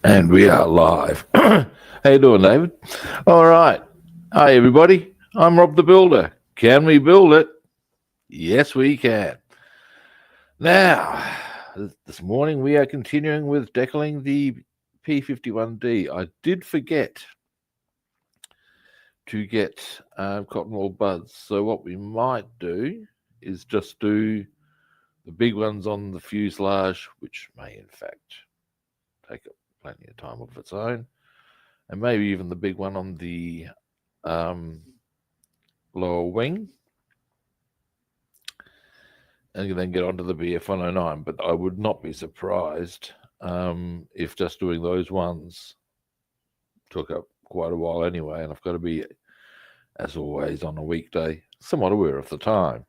And we are live. How you doing, David? All right. Hi, everybody. I'm Rob the Builder. Can we build it? Yes, we can. Now, this morning we are continuing with decaling the P-51D. I did forget to get cotton wool buds. So what we might do is just do the big ones on the fuselage, which may in fact take plenty of time of its own. And maybe even the big one on the lower wing, and then get onto the BF-109. But I would not be surprised if just doing those ones took up quite a while anyway, and I've got to be, as always, on a weekday, somewhat aware of the time.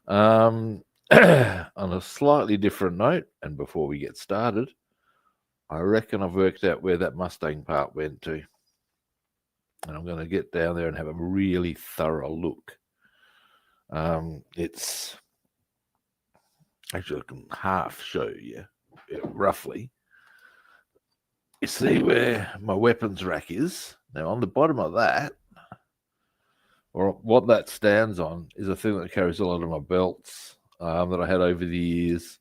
On a slightly different note, and before we get started, I reckon I've worked out where that Mustang part went to. And I'm going to get down there and have a really thorough look. It's actually, I can half show you, roughly. You see where my weapons rack is? Now, on the bottom of that, or what that stands on, is a thing that carries a lot of my belts that I had over the years.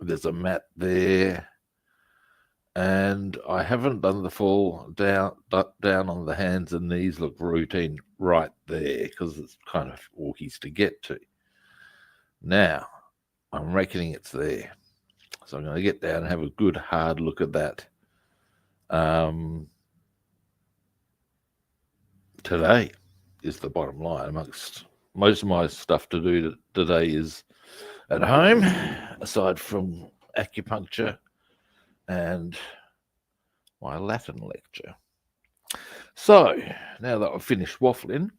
There's a mat there. And I haven't done the full down on the hands and knees look routine right there because it's kind of walkies to get to. Now, I'm reckoning it's there. So I'm going to get down and have a good hard look at that. Today is the bottom line. Amongst most of my stuff to do today is at home, aside from acupuncture and my Latin lecture. So, now that I've finished waffling,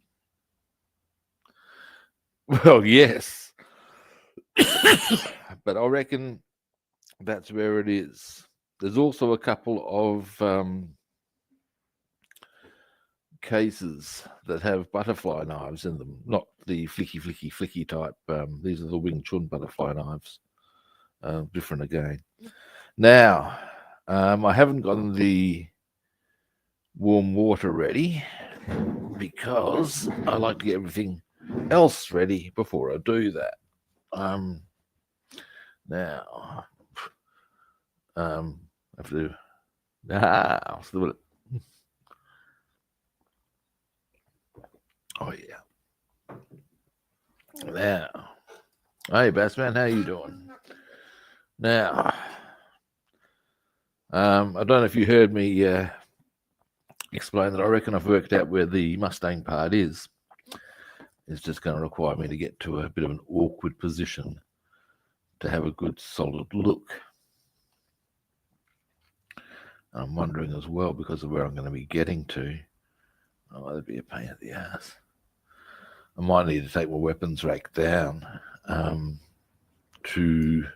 well, yes, but I reckon that's where it is. There's also a couple of cases that have butterfly knives in them, not the flicky type. These are the Wing Chun butterfly knives, different again. Now, I haven't gotten the warm water ready because I like to get everything else ready before I do that. Now, I have to. I'll do it. Oh yeah. Now, hey, Bassman, how you doing? Now, I don't know if you heard me explain that I reckon I've worked out where the Mustang part is. It's just going to require me to get to a bit of an awkward position to have a good solid look. I'm wondering as well, because of where I'm going to be getting to, that'd be a pain in the ass. I might need to take my weapons rack down to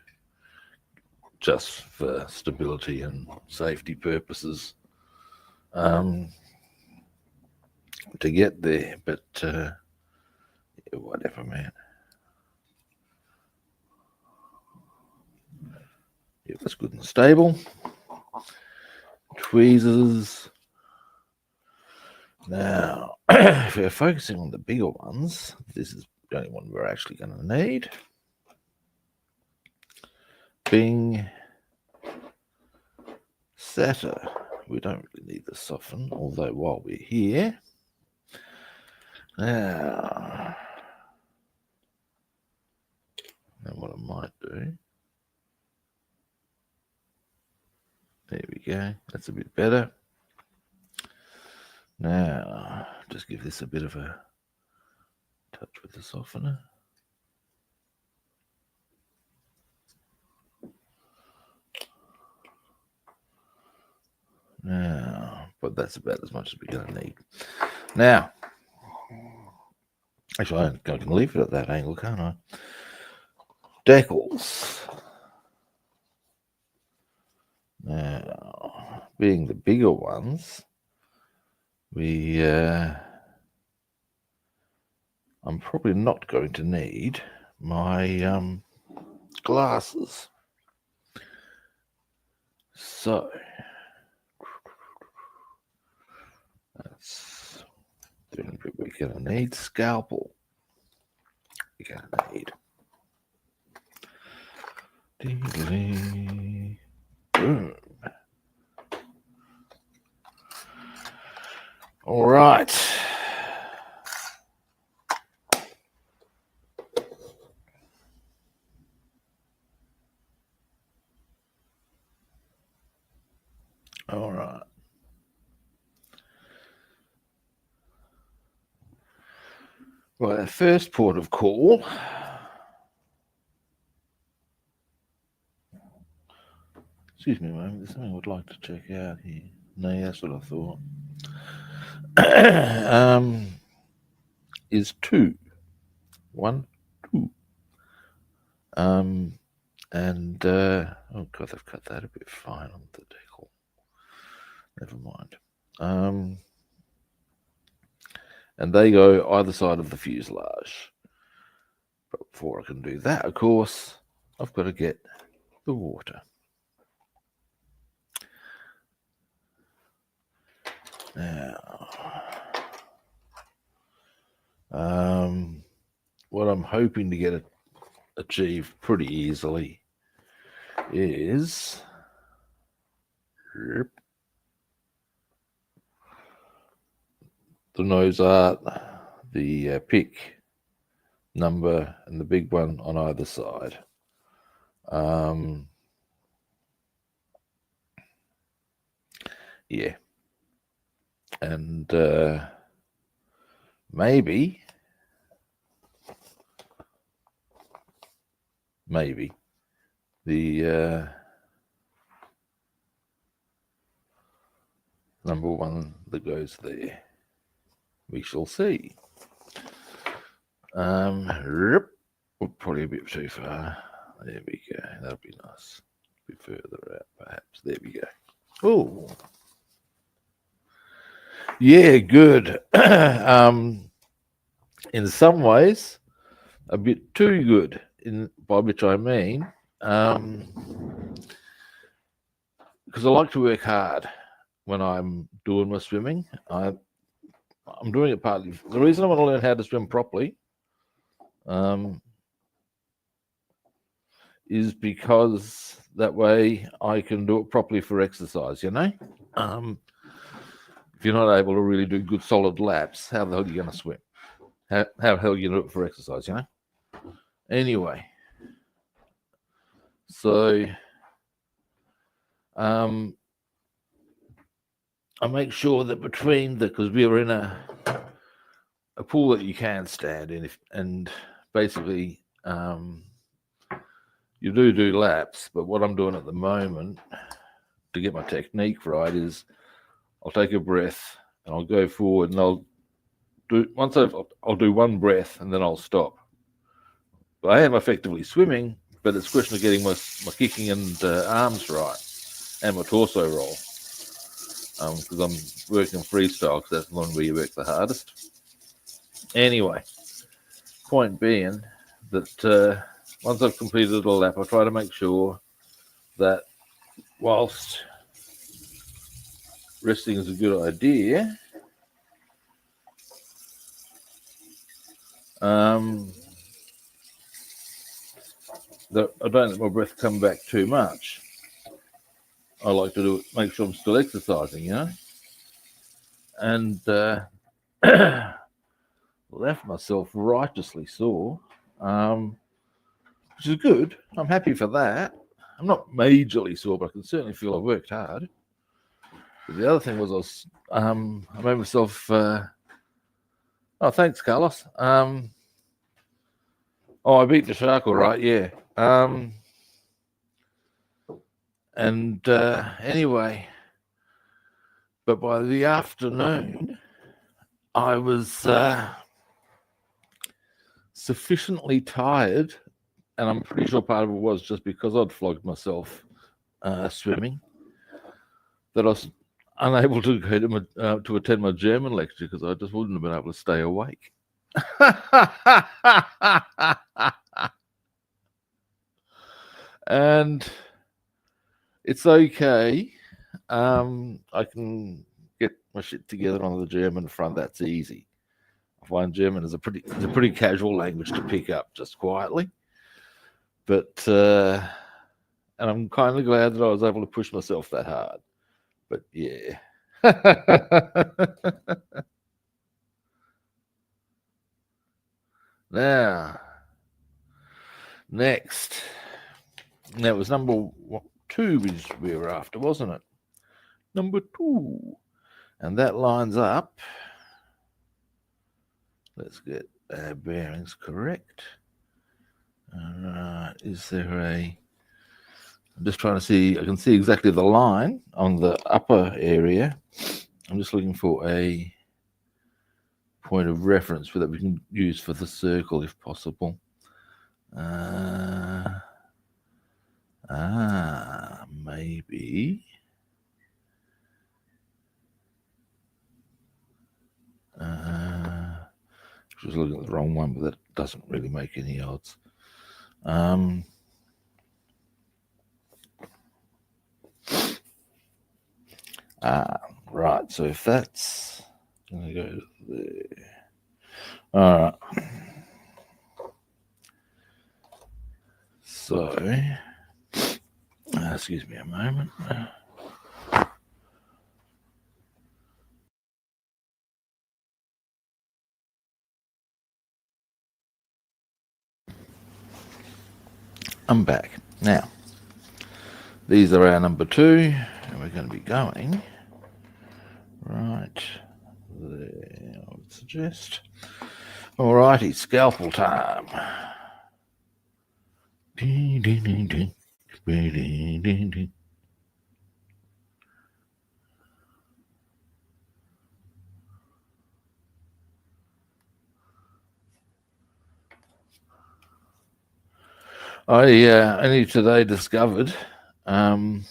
just for stability and safety purposes to get there, but whatever, man. Yeah, that's good and stable. Tweezers. Now, if we're focusing on the bigger ones, this is the only one we're actually going to need. Bing. Setter. We don't really need the soften, although while we're here. Now, what I might do. There we go. That's a bit better. Now, just give this a bit of a touch with the softener. Now, but that's about as much as we're going to need. Now, actually, I can leave it at that angle, can't I? Decals. Now, being the bigger ones, I'm probably not going to need my glasses. So that's the only bit we're going to need. Scalpel. We're going to need. Boom. All right. All right. Well, our first port of call. Excuse me a moment, there's something I would like to check out here. No, that's what I thought. Is 2. 1, 2. And oh god, they've cut that a bit fine on the decal. Never mind. And they go either side of the fuselage. But before I can do that, of course, I've got to get the water. Now, what I'm hoping to get achieved pretty easily is the nose art, the pick number, and the big one on either side. Yeah. And maybe the number one that goes there. We shall see. Probably a bit too far. There we go. That'll be nice. A bit further out, perhaps. There we go. Oh. Yeah, good. In some ways, a bit too good. By which I mean, because I like to work hard when I'm doing my swimming. I'm doing it partly. The reason I want to learn how to swim properly is because that way I can do it properly for exercise, you know? If you're not able to really do good solid laps, how the hell are you going to swim? How the hell are you going to do it for exercise, you know? Anyway, so I make sure that between because we were in a pool that you can stand in, and basically you do laps. But what I'm doing at the moment to get my technique right is I'll take a breath and I'll go forward, and I'll do one breath and then I'll stop. But I am effectively swimming, but it's a question of getting my kicking and arms right and my torso roll. Because I'm working freestyle, because that's the one where you work the hardest. Anyway, point being that once I've completed a lap, I try to make sure that whilst resting is a good idea, that I don't let my breath come back too much. I like to make sure I'm still exercising, you know, and left myself righteously sore, which is good. I'm happy for that. I'm not majorly sore, but I can certainly feel I worked hard. But the other thing was I made myself. Oh, thanks, Carlos. I beat the shark, all right. Yeah. Anyway, but by the afternoon, I was sufficiently tired, and I'm pretty sure part of it was just because I'd flogged myself swimming, that I was unable to go to attend my German lecture because I just wouldn't have been able to stay awake. And It's okay. I can get my shit together on the German front. That's easy. I find German is a pretty casual language to pick up just quietly. But and I'm kind of glad that I was able to push myself that hard. But yeah. Now, next. That was number two we were after, wasn't it? Number two. And that lines up. Let's get our bearings correct. All right. Is there a. I'm just trying to see. I can see exactly the line on the upper area. I'm just looking for a point of reference that we can use for the circle if possible. Maybe. Just looking at the wrong one, but that doesn't really make any odds. Right. So if that's going to go there. All right. So, excuse me a moment. I'm back. Now, these are our number two, and we're going to be going right there, I would suggest. Alrighty, scalpel time. Ding, ding, ding, ding. Ding, ding, ding. I only today discovered that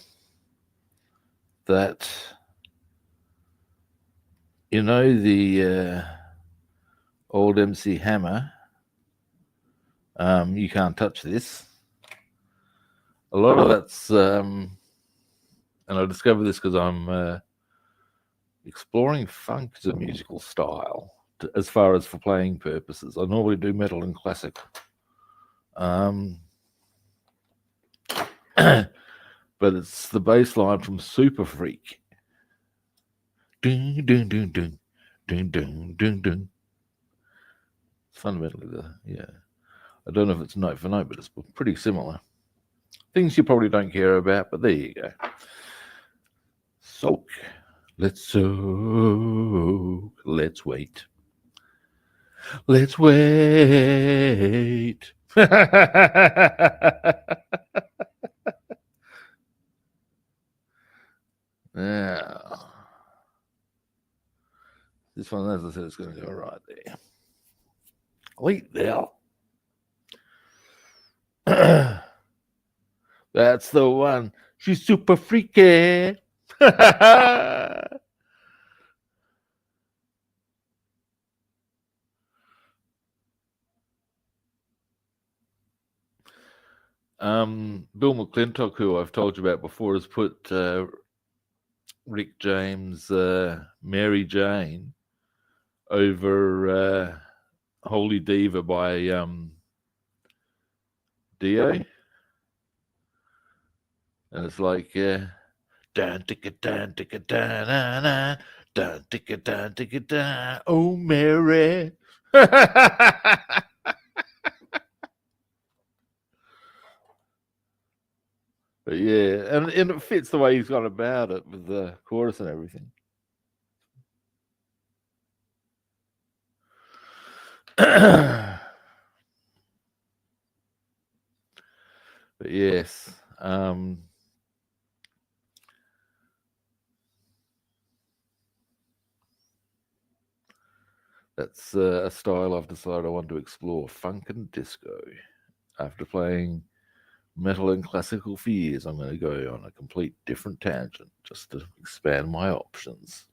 the old MC Hammer. You can't touch this. A lot of that's, and I discovered this because I'm exploring funk as a musical style, as far as for playing purposes. I normally do metal and classic. But it's the bass line from Super Freak. Ding, ding, ding, ding, ding, ding, ding, ding. Fundamentally, I don't know if it's note for note, but it's pretty similar. Things you probably don't care about, but there you go. Soak. Let's soak. Let's wait. Let's wait. Now, this one, as I said, is going to go right there. Wait there. That's the one. She's super freaky. Bill McClintock, who I've told you about before, has put Rick James' Mary Jane over Holy Diva by Dio. And it's like, dun ticka dun ticka dun dun dun ticka dun ticka dun. Oh, Mary. But yeah, and it fits the way he's gone about it with the chorus and everything. But yes, that's a style I've decided I want to explore, funk and disco. After playing metal and classical for years, I'm going to go on a complete different tangent just to expand my options.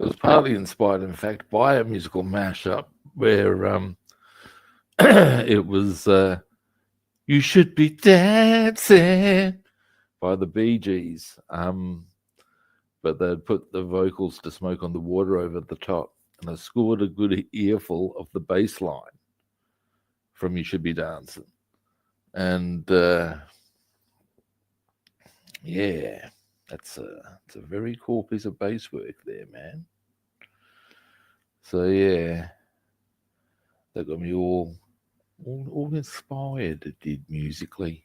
It was partly inspired, in fact, by a musical mashup where it was "You Should Be Dancing" by the Bee Gees, but they'd put the vocals to "Smoke on the Water" over the top, and I scored a good earful of the bass line from "You Should Be Dancing," and yeah, it's a very cool piece of bass work there, man. So yeah, that got me all inspired. It did musically.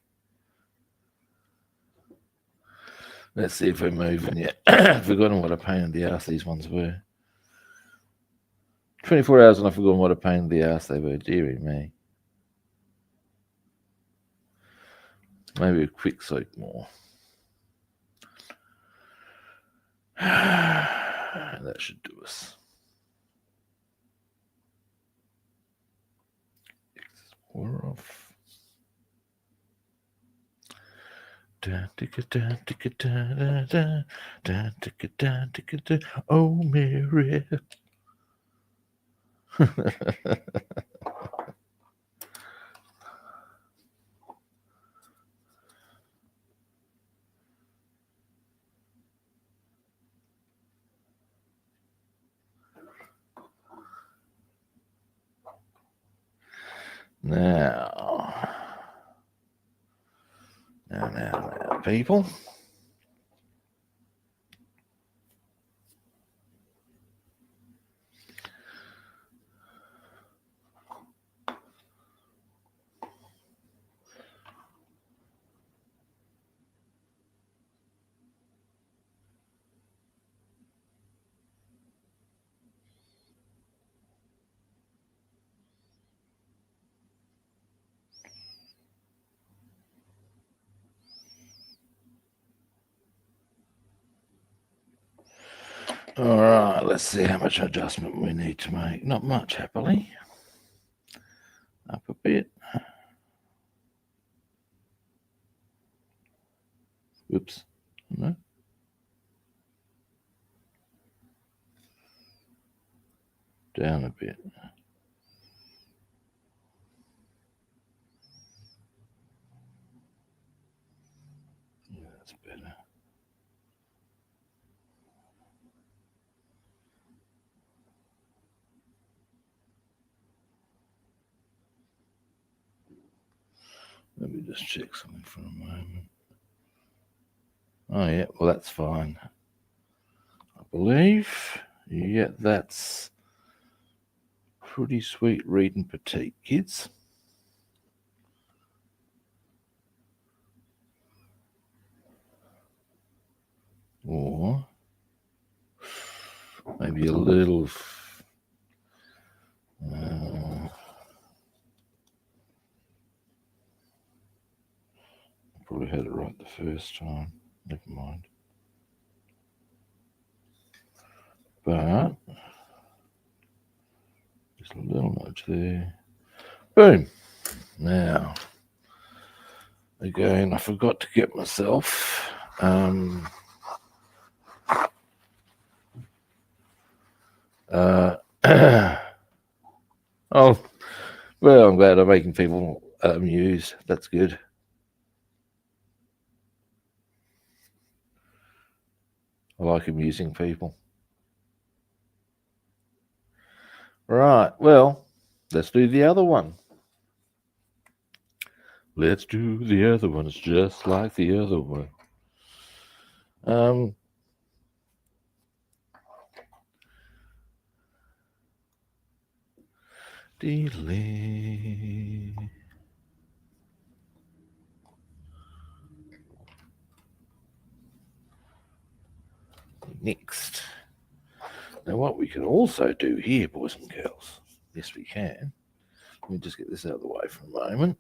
Let's see if we're moving yet. I've forgotten what a pain in the ass these ones were. 24 hours and I've forgotten what a pain in the ass they were. Dearie me. Maybe a quick soak more. That should do us. We're off. Oh, Mary. Now, people. All right, let's see how much adjustment we need to make. Not much, happily. Up a bit. Whoops. No. Down a bit. Yeah, that's better. Let me just check something for a moment. Oh, yeah, well, that's fine. I believe. Yeah, that's pretty sweet reading petite, kids. Or maybe a little. Probably had it right the first time. Never mind. But just a little nudge there. Boom. Now, again, I forgot to get myself. Oh, well, I'm glad I'm making people amused. That's good. I like amusing people. Right, well, let's do the other one. Let's do the other one. It's just like the other one. Delay. Next. Now, what we can also do here, boys and girls, yes, we can. Let me just get this out of the way for a moment.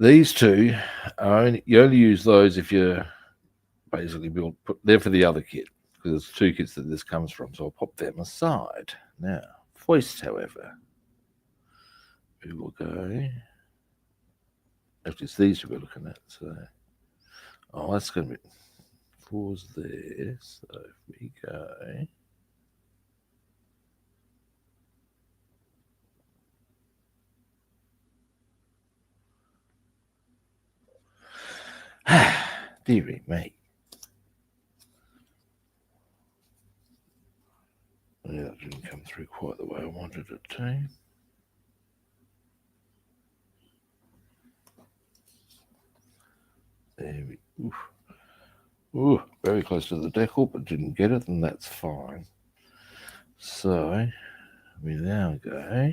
These two, you only use those if you're basically they're for the other kit, because there's two kits that this comes from, so I'll pop them aside. Now, voice, however, we will go. Actually, it's these we're looking at. So, oh, that's going to be. pause there. So if we go. Dearie me. Yeah, that didn't come through quite the way I wanted it to. There we oof. Ooh, very close to the decal, but didn't get it, and that's fine. So we now go.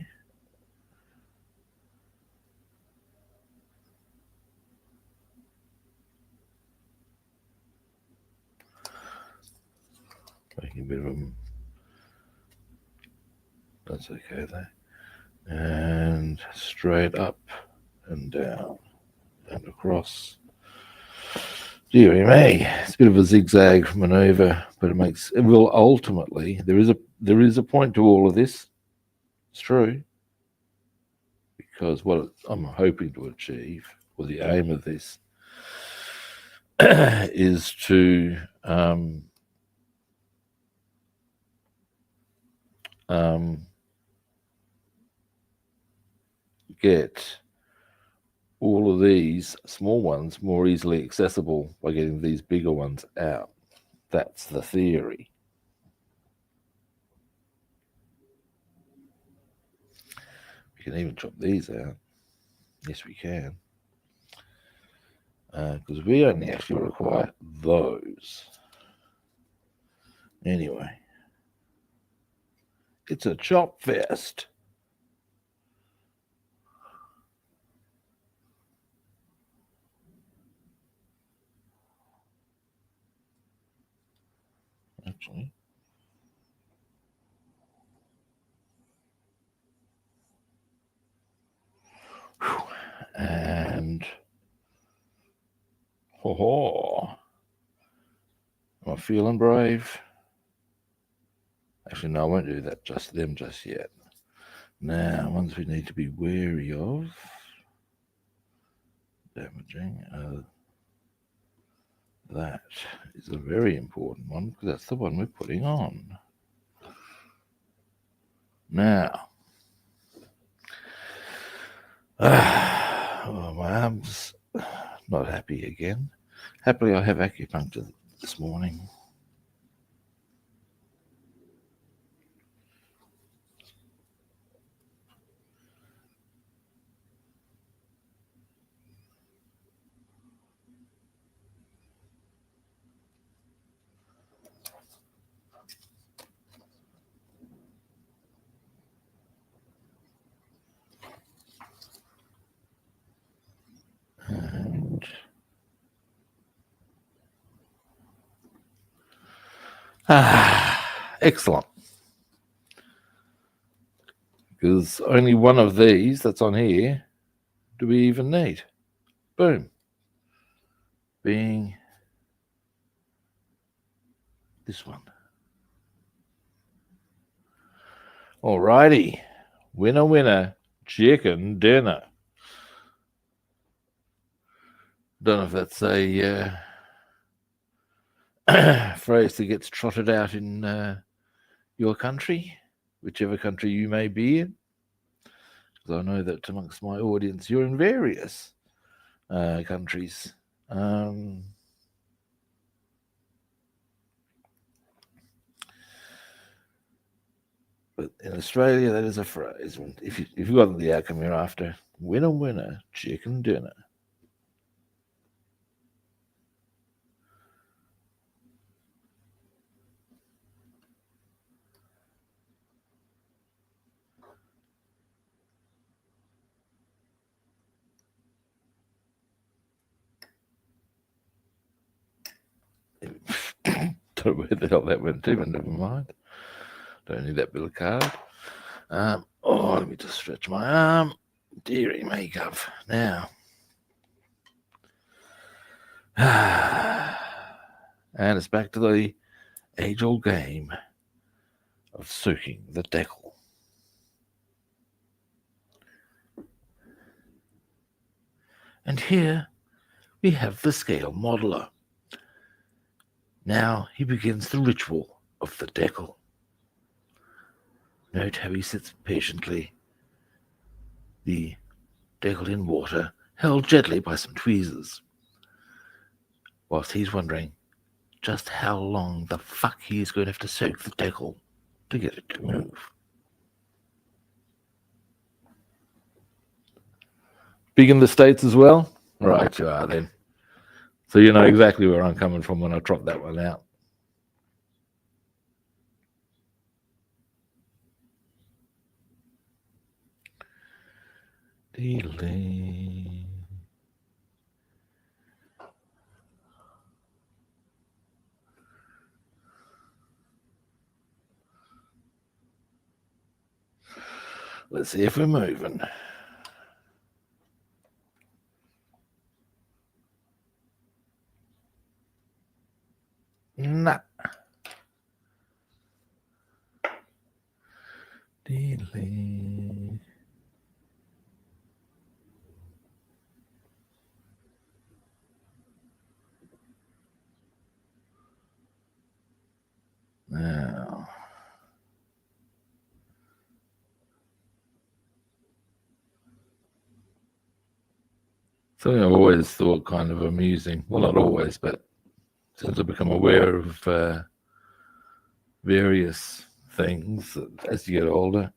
Making a bit of a. That's okay there. And straight up and down and across. Deary me, it's a bit of a zigzag maneuver, but it will ultimately. There is a point to all of this. It's true, because what I'm hoping to achieve, or the aim of this, is to get all of these small ones more easily accessible by getting these bigger ones out. That's the theory. We can even chop these out. Yes, we can. Because we only actually require those. Anyway, it's a chop fest. Actually. Whew. And ho. Am I feeling brave? Actually, no, I won't do that just yet. Now, ones we need to be wary of. Damaging. That is a very important one, because that's the one we're putting on. Now, my arm's not happy again. Happily, I have acupuncture this morning. Excellent. Because only one of these that's on here do we even need. Boom. Being this one. Alrighty. Winner, winner, chicken dinner. Don't know if that's a phrase that gets trotted out in your country, whichever country you may be in. Because I know that amongst my audience, you're in various countries. But in Australia, that is a phrase. If you've got the outcome you're after, winner, winner, chicken dinner. Don't know where the hell that went to, but never mind. Don't need that bit of card. Let me just stretch my arm. Deary makeup. Now. And it's back to the age-old game of soaking the decal. And here we have the scale modeler. Now he begins the ritual of the decal. Note how he sits patiently, the decal in water, held gently by some tweezers, whilst he's wondering just how long the fuck he's going to have to soak the decal to get it to move. Big in the States as well? Right, you are then. So you know exactly where I'm coming from when I trot that one out. Delay. Let's see if we're moving. Nah. Delay. Now. Something I've always thought kind of amusing. Well, not always, but since I've become aware of various things as you get older.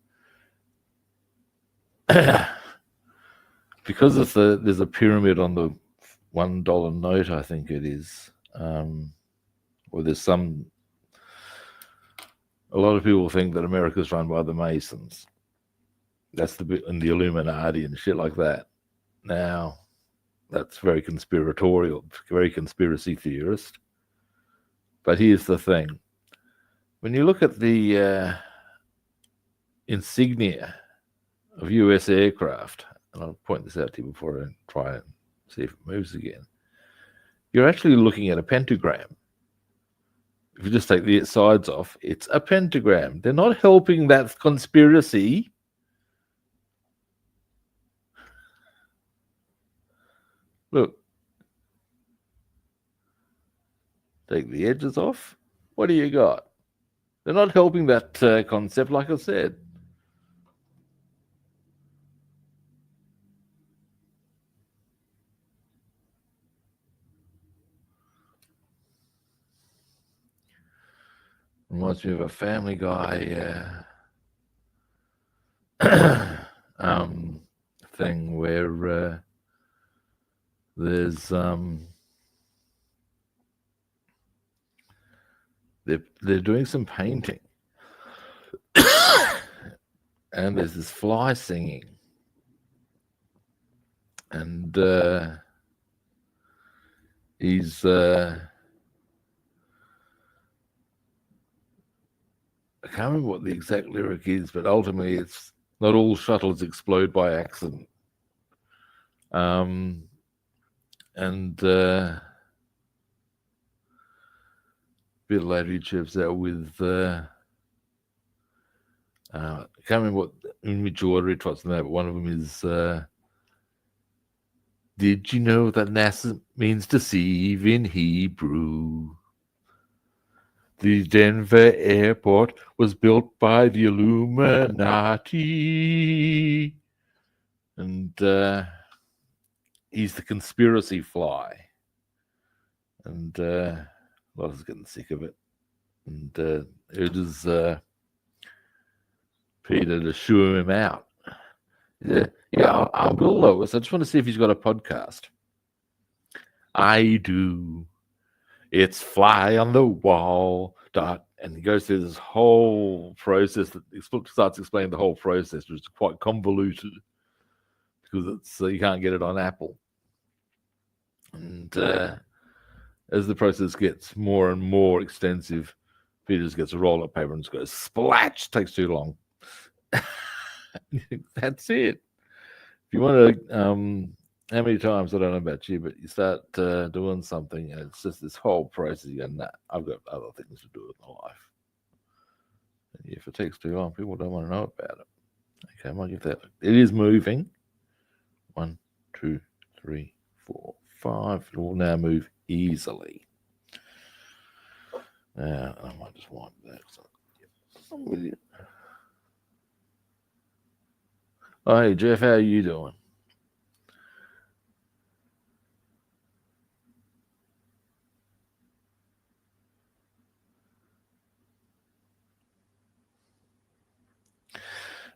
Because there's a pyramid on the $1 note, I think it is, or there's some. A lot of people think that America's run by the Masons. That's the bit in the Illuminati and shit like that. Now, that's very conspiratorial, very conspiracy theorist. But here's the thing: when you look at the insignia of U.S. aircraft, and I'll point this out to you before I try and see if it moves again, you're actually looking at a pentagram. If you just take the sides off, it's a pentagram. They're not helping that conspiracy. Look. Take the edges off. What do you got? They're not helping that concept, like I said. Reminds me of a Family Guy thing where there's they're doing some painting, and there's this fly singing, and he's I can't remember what the exact lyric is, but ultimately it's not all shuttles explode by accident. And a bit later he chips out with I can't remember in which order it was now, but one of them is did you know that NASA means deceive in Hebrew? The Denver airport was built by the Illuminati. And he's the conspiracy fly. And a lot of us getting sick of it. And it is Peter to shoo him out. Yeah, I will, Lois. I just want to see if he's got a podcast. I do. It's fly on the wall. And he goes through this whole process that starts explaining the whole process, which is quite convoluted because it's you can't get it on Apple. And as the process gets more and more extensive, Peter just gets a roll of paper and just goes splatch. Takes too long. That's it. If you want to, how many times, I don't know about you, but you start doing something and it's just this whole process. You go, nah, I've got other things to do with my life. And if it takes too long, people don't want to know about it. Okay, I might give that. It is moving. 1, 2, 3, 4, 5. It will now move easily. Now, I might just wipe that. I'm with you. Oh, hey, Jeff, how are you doing?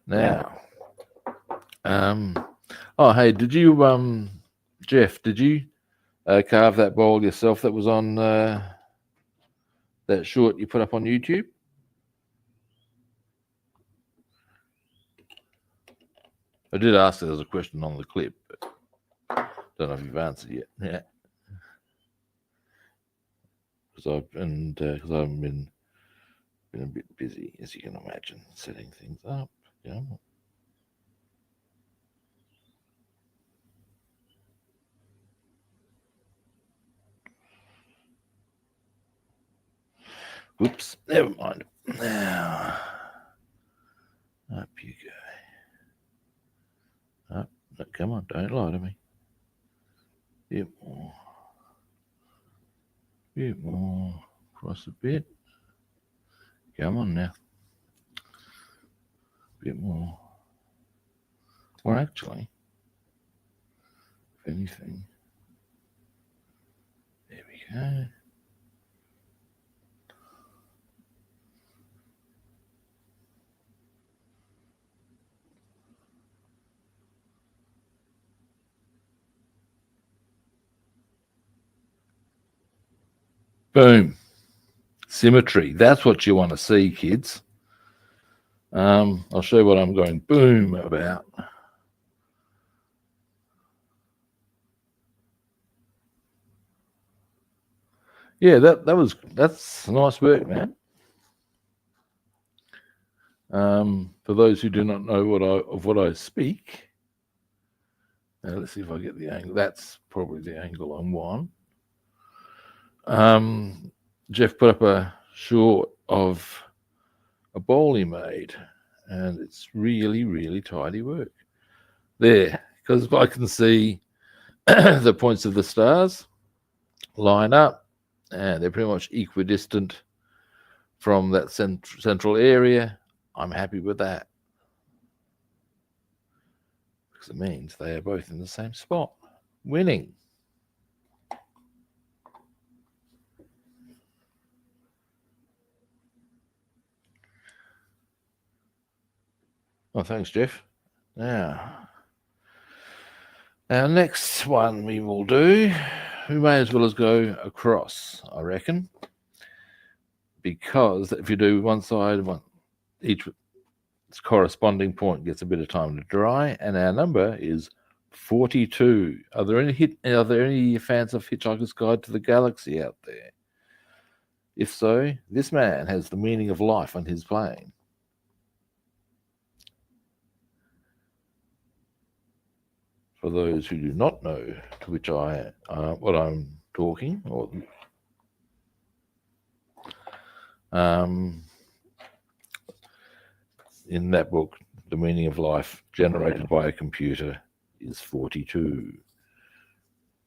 Now, oh, hey, did you, Jeff, did you carve that bowl yourself that was on that short you put up on YouTube? I did ask there was a question on the clip, but don't know if you've answered yet. Yeah, because I've been a bit busy, as you can imagine, setting things up. Yeah. Oops, never mind. Now, up you go. Up, no, come on, don't lie to me. Bit more. Bit more. Cross a bit. Come on now. Bit more. Or actually, if anything, there we go. Boom. Symmetry. That's what you want to see, kids. I'll show you what I'm going boom about. Yeah, that's nice work, man. For those who do not know what I speak, let's see if I get the angle. That's probably the angle I want. Jeff put up a short of a bowl he made, and it's really, really tidy work. There, because I can see the points of the stars line up, and they're pretty much equidistant from that central area. I'm happy with that, because it means they are both in the same spot. Winning. Well, thanks, Jeff. Now, our next one we will do, we may as well as go across, I reckon, because if you do one side, each corresponding point gets a bit of time to dry, and our number is 42. Are there any fans of Hitchhiker's Guide to the Galaxy out there? If so, this man has the meaning of life on his plane. For those who do not know to which what I'm talking, or in that book, the meaning of life generated by a computer is 42.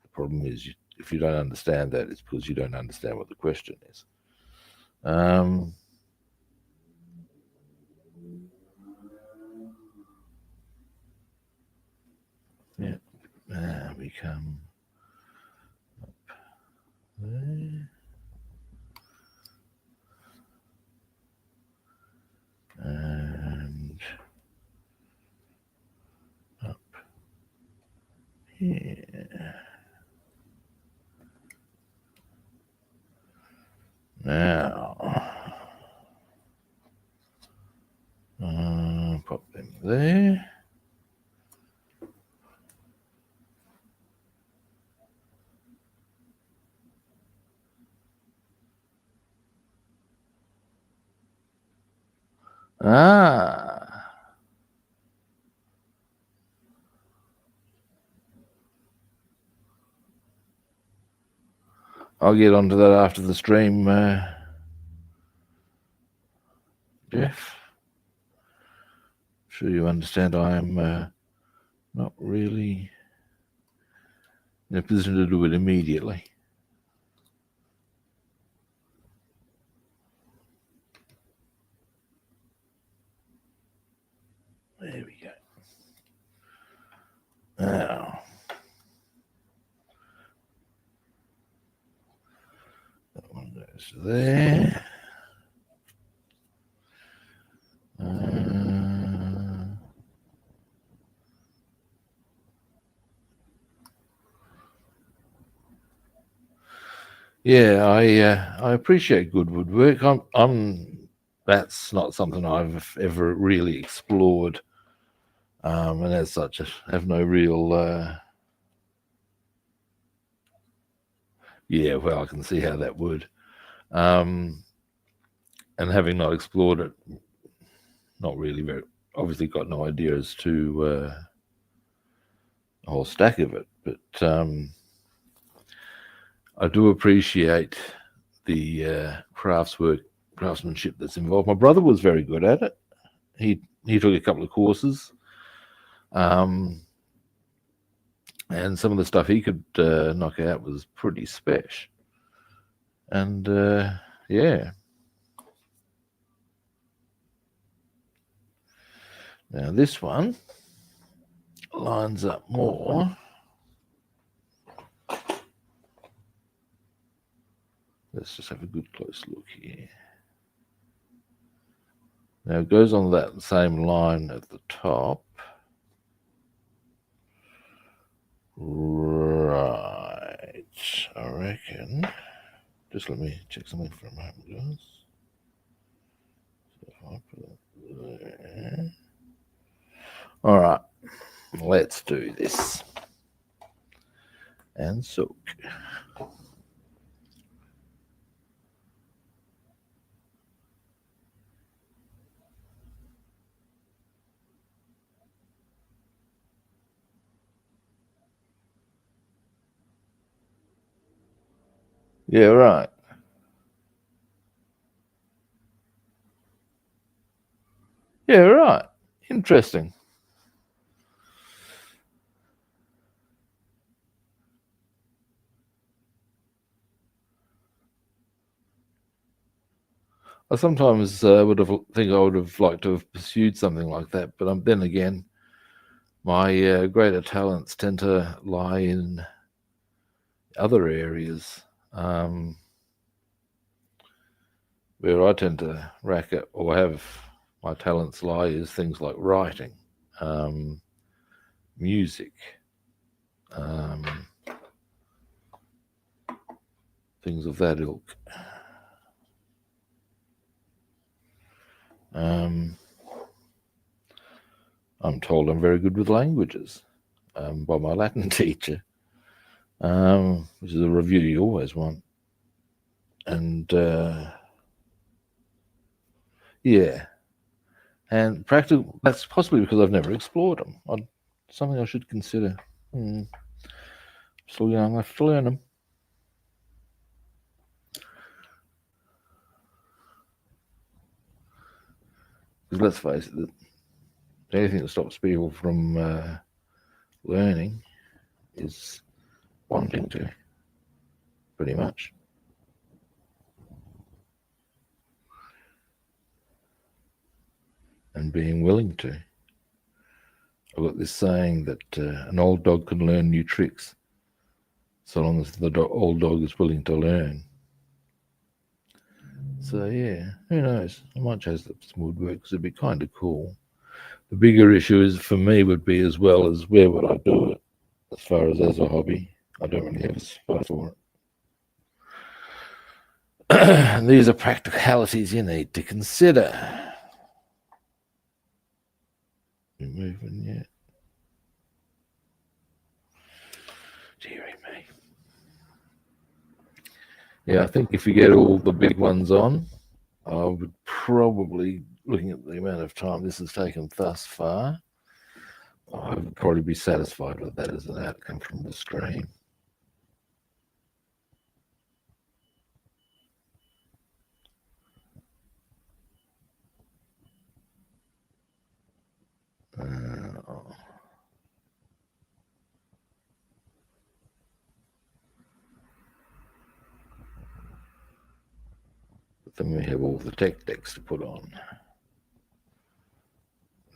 The problem is, if you don't understand that, it's because you don't understand what the question is. Yeah, now we come up there. And up here. Now, pop them there. I'll get onto that after the stream, Jeff. Sure you understand I am not really in a position to do it immediately. There we go. Now, that one goes there. Yeah, I appreciate good woodwork. That's not something I've ever really explored, and as such, I have no real. Yeah, well, I can see how that would. And having not explored it, not really very. Obviously, got no idea as to a whole stack of it, but I do appreciate the craftsmanship that's involved. My brother was very good at it. He took a couple of courses, and some of the stuff he could knock out was pretty special. And yeah. Now this one lines up more. Let's just have a good close look here. Now it goes on that same line at the top. Right, I reckon. Just let me check something for a moment, guys. So if I put it there. All right, let's do this. And soak. Yeah, right. Yeah, right. Interesting. I sometimes I would have liked to have pursued something like that, but then again, my greater talents tend to lie in other areas. Where I tend to rack it or have my talents lie is things like writing, music, things of that ilk. I'm told I'm very good with languages by my Latin teacher, which is a review you always want. And yeah, and practical. That's possibly because I've never explored them. Something I should consider. Still young, I have to learn them. Because let's face it, the only thing that stops people from learning is wanting to, pretty much. And being willing to. I've got this saying that an old dog can learn new tricks so long as the old dog is willing to learn. So yeah, who knows? I might chase up some woodwork because it'd be kind of cool. The bigger issue is for me would be as well as where would I do it as far as a hobby. I don't really have a spot for it. These are practicalities you need to consider. Moving yet? Dearie me. Yeah, I think if you get all the big ones on, I would probably, looking at the amount of time this has taken thus far, I would probably be satisfied with that as an outcome from the stream. But then we have all the tech decks to put on.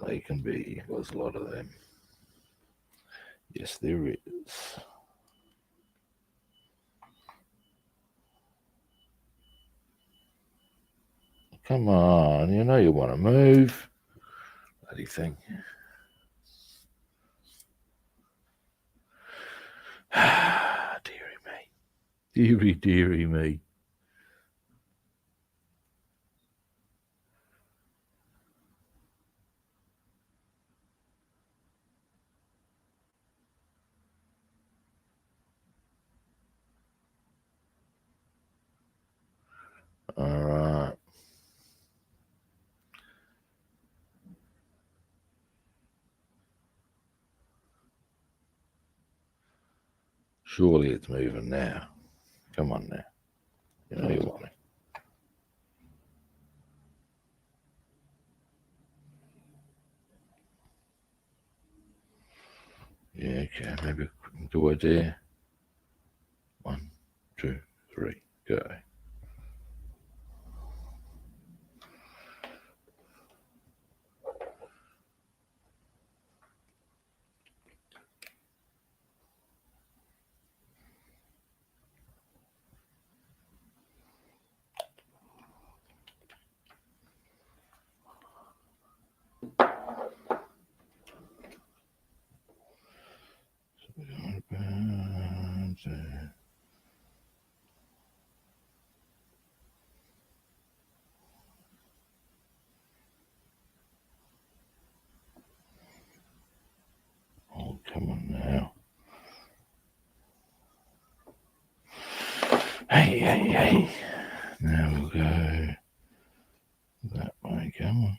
They can be. There's a lot of them. Yes, there is. Come on, you know you want to move. Bloody thing. Dearie me. Dearie me. All right. Surely it's moving now. Come on now. You know you want it. Yeah, okay. Maybe a good idea. 1, 2, 3, go. Oh, come on now. Hey. Now we'll go that way. Come on.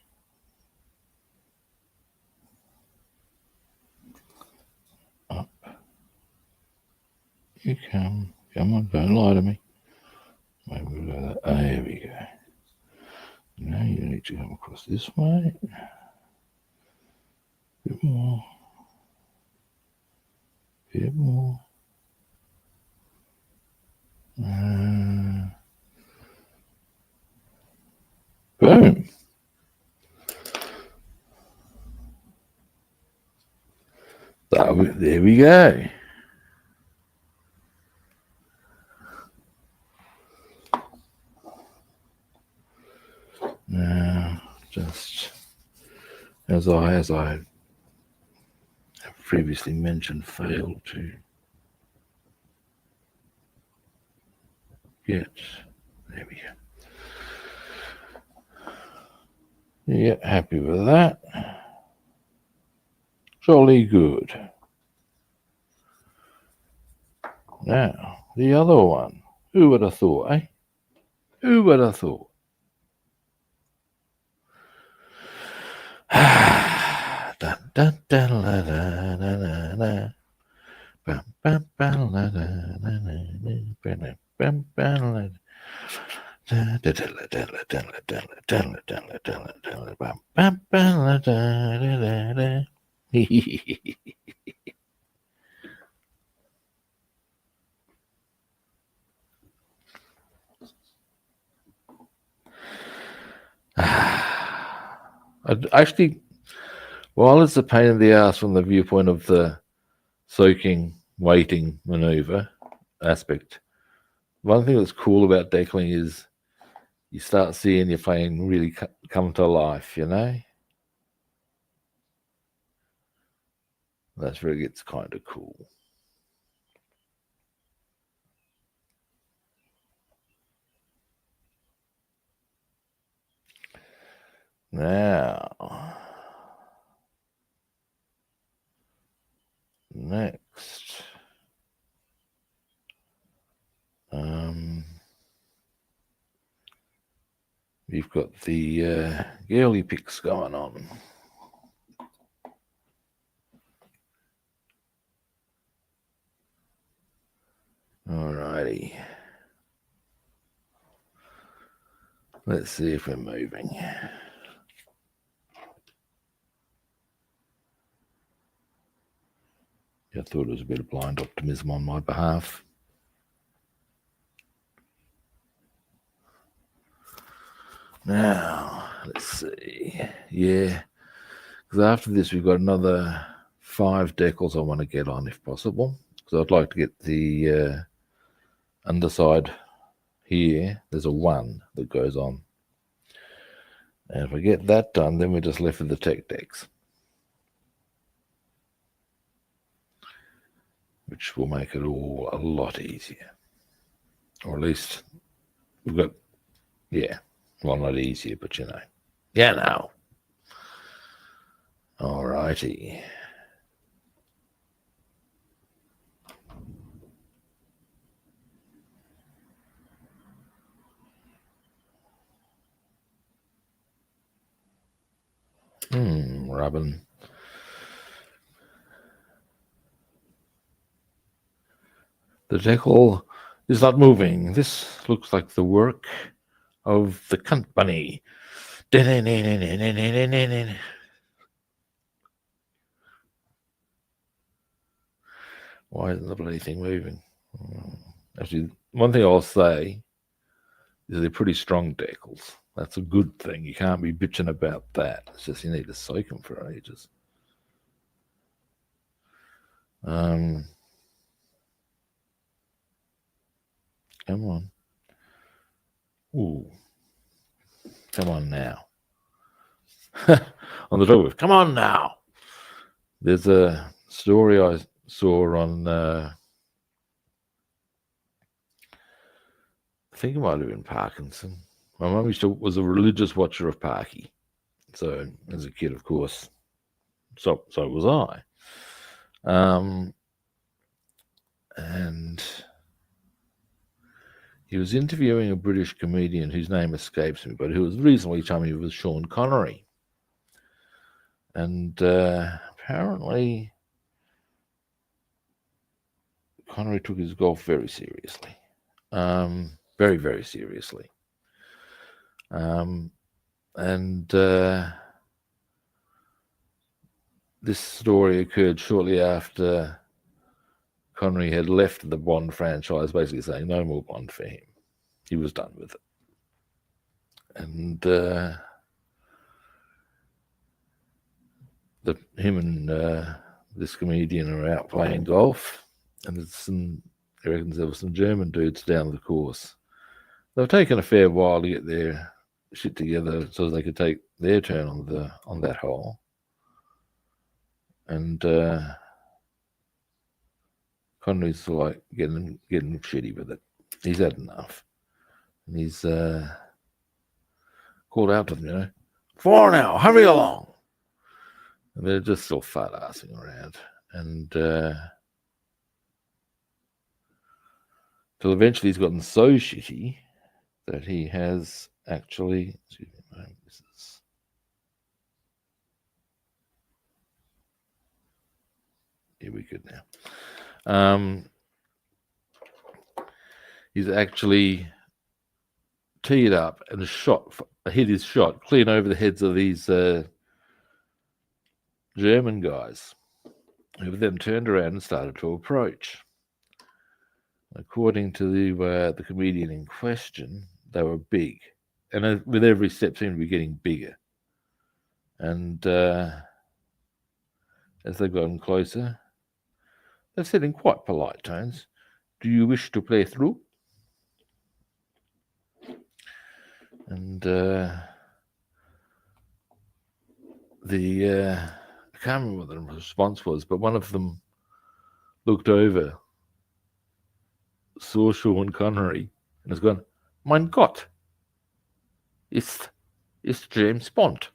Up. You come. Come on, don't lie to me. Maybe we'll go that. There we go. Now you need to come across this way. Bit more. Bit more. Boom. There we go. Now, just as I have previously mentioned, failed to get. There we go. Yeah, happy with that. Jolly good. Now, the other one. Who would have thought, eh? Who would have thought? Dun, dun, dun, la, la, la, la, la. Bam, bam, bam, la, la, la, la, la, bam, bam, bam, la. Actually, while it's a pain in the ass from the viewpoint of the soaking, waiting maneuver aspect, one thing that's cool about decaling is you start seeing your plane really come to life, you know? That's where it gets kind of cool. Now, next, we've got the girly pics going on. Alrighty. Let's see if we're moving. I thought it was a bit of blind optimism on my behalf. Now, let's see. Yeah, Because after this, we've got another 5 decals I want to get on if possible. Because I'd like to get the underside here. There's a 1 that goes on. And if I get that done, then we're just left with the tech decks, which will make it all a lot easier. Or at least we've got, yeah, well, not easier, but you know. Yeah, no. Alrighty. Rubbing. The decal is not moving. This looks like the work of the cunt bunny. Why isn't the bloody thing moving? Actually, one thing I'll say is they're pretty strong decals. That's a good thing. You can't be bitching about that. It's just you need to soak them for ages. Come on. Ooh. Come on now. On the top of, come on now. There's a story I saw on, I think it might have been Parkinson. My mum was a religious watcher of Parky. So as a kid, of course, so was I. And he was interviewing a British comedian whose name escapes me, but who was reasonably chummy with Sean Connery. And apparently Connery took his golf very seriously. Very, very seriously. And this story occurred shortly after Connery had left the Bond franchise, basically saying no more Bond for him. He was done with it. And him and this comedian are out playing golf, and he reckons there were some German dudes down the course. They've taken a fair while to get their shit together so they could take their turn on that hole. And Connery's like getting shitty with it. He's had enough. And he's called out to them, 4 now, hurry along. And they're just still fat-assing around. And till eventually he's gotten so shitty that he has actually... Excuse me, here we go now. He's actually teed up and hit his shot clean over the heads of these German guys, who then turned around and started to approach. According to the comedian in question, they were big, and with every step seemed to be getting bigger. And as they've gotten closer, they've said in quite polite tones, "Do you wish to play through?" And I can't remember what the response was, but one of them looked over, saw Sean Connery, and has gone, "Mein Gott, it's James Bond."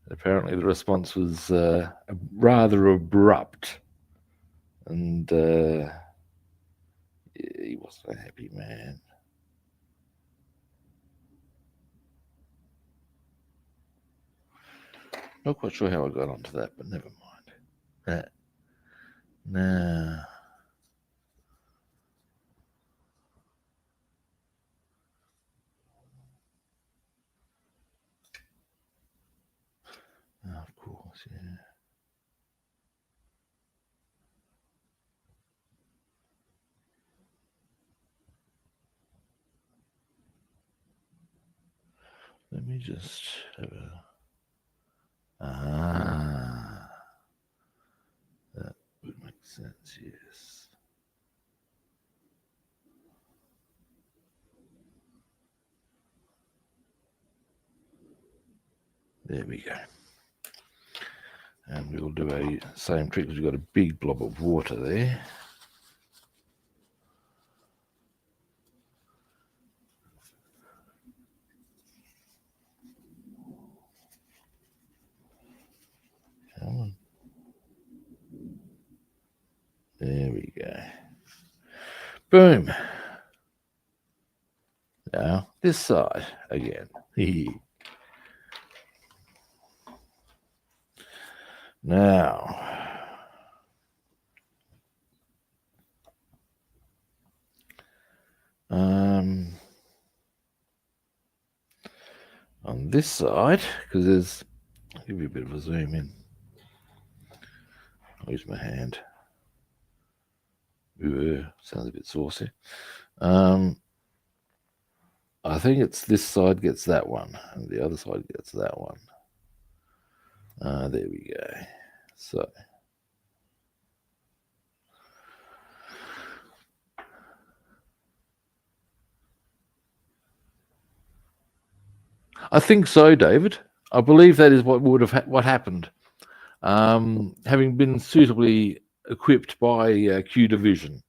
Apparently, the response was rather abrupt, and he wasn't a happy man. Not quite sure how I got onto that, but never mind. Now, of course, yeah. Let me just have a Ah, that would make sense, yes. There we go. And we'll do a same trick because we've got a big blob of water there. Come on. There we go. Boom. Now, this side again. Now, on this side, because there's, I'll give you a bit of a zoom in. I'll use my hand. Ooh, sounds a bit saucy. I think it's this side gets that one, and the other side gets that one. There we go. So, I think so, David. I believe that is what would have what happened. Having been suitably equipped by Q Division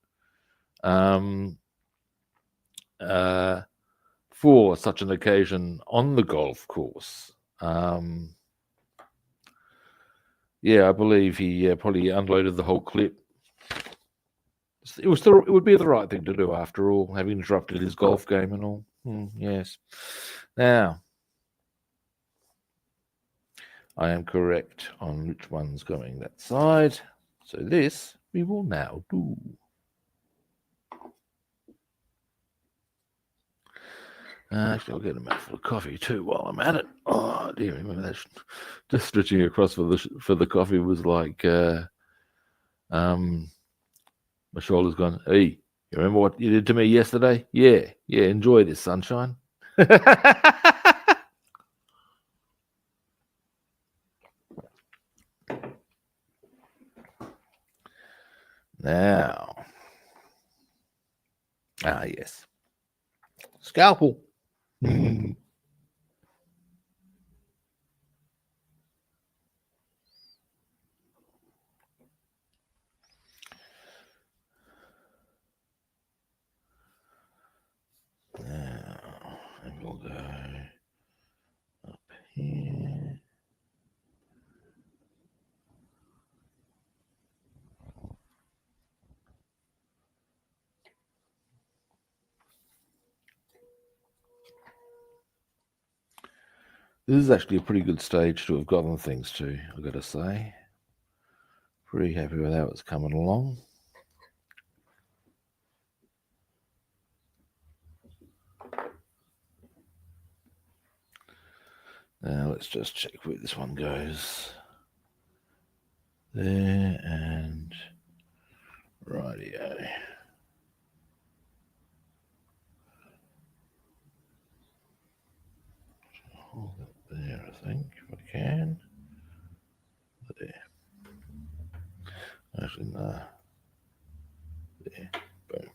for such an occasion on the golf course. Yeah, I believe he probably unloaded the whole clip. It would be the right thing to do after all, having interrupted his golf game and all. Yes. Now, I am correct on which one's going that side. So this we will now do. Actually, I'll get a mouthful of coffee too while I'm at it. Oh dear, remember that? Just stretching across for the coffee was like, my shoulder's gone. Hey, you remember what you did to me yesterday? Yeah, enjoy this, sunshine. Now, yes, scalpel. Now, and we'll go up here. This is actually a pretty good stage to have gotten things to, I've got to say. Pretty happy with how it's coming along. Now let's just check where this one goes. There and rightio. Hold it there, I think, if I can. There. Actually, no. There. Boom.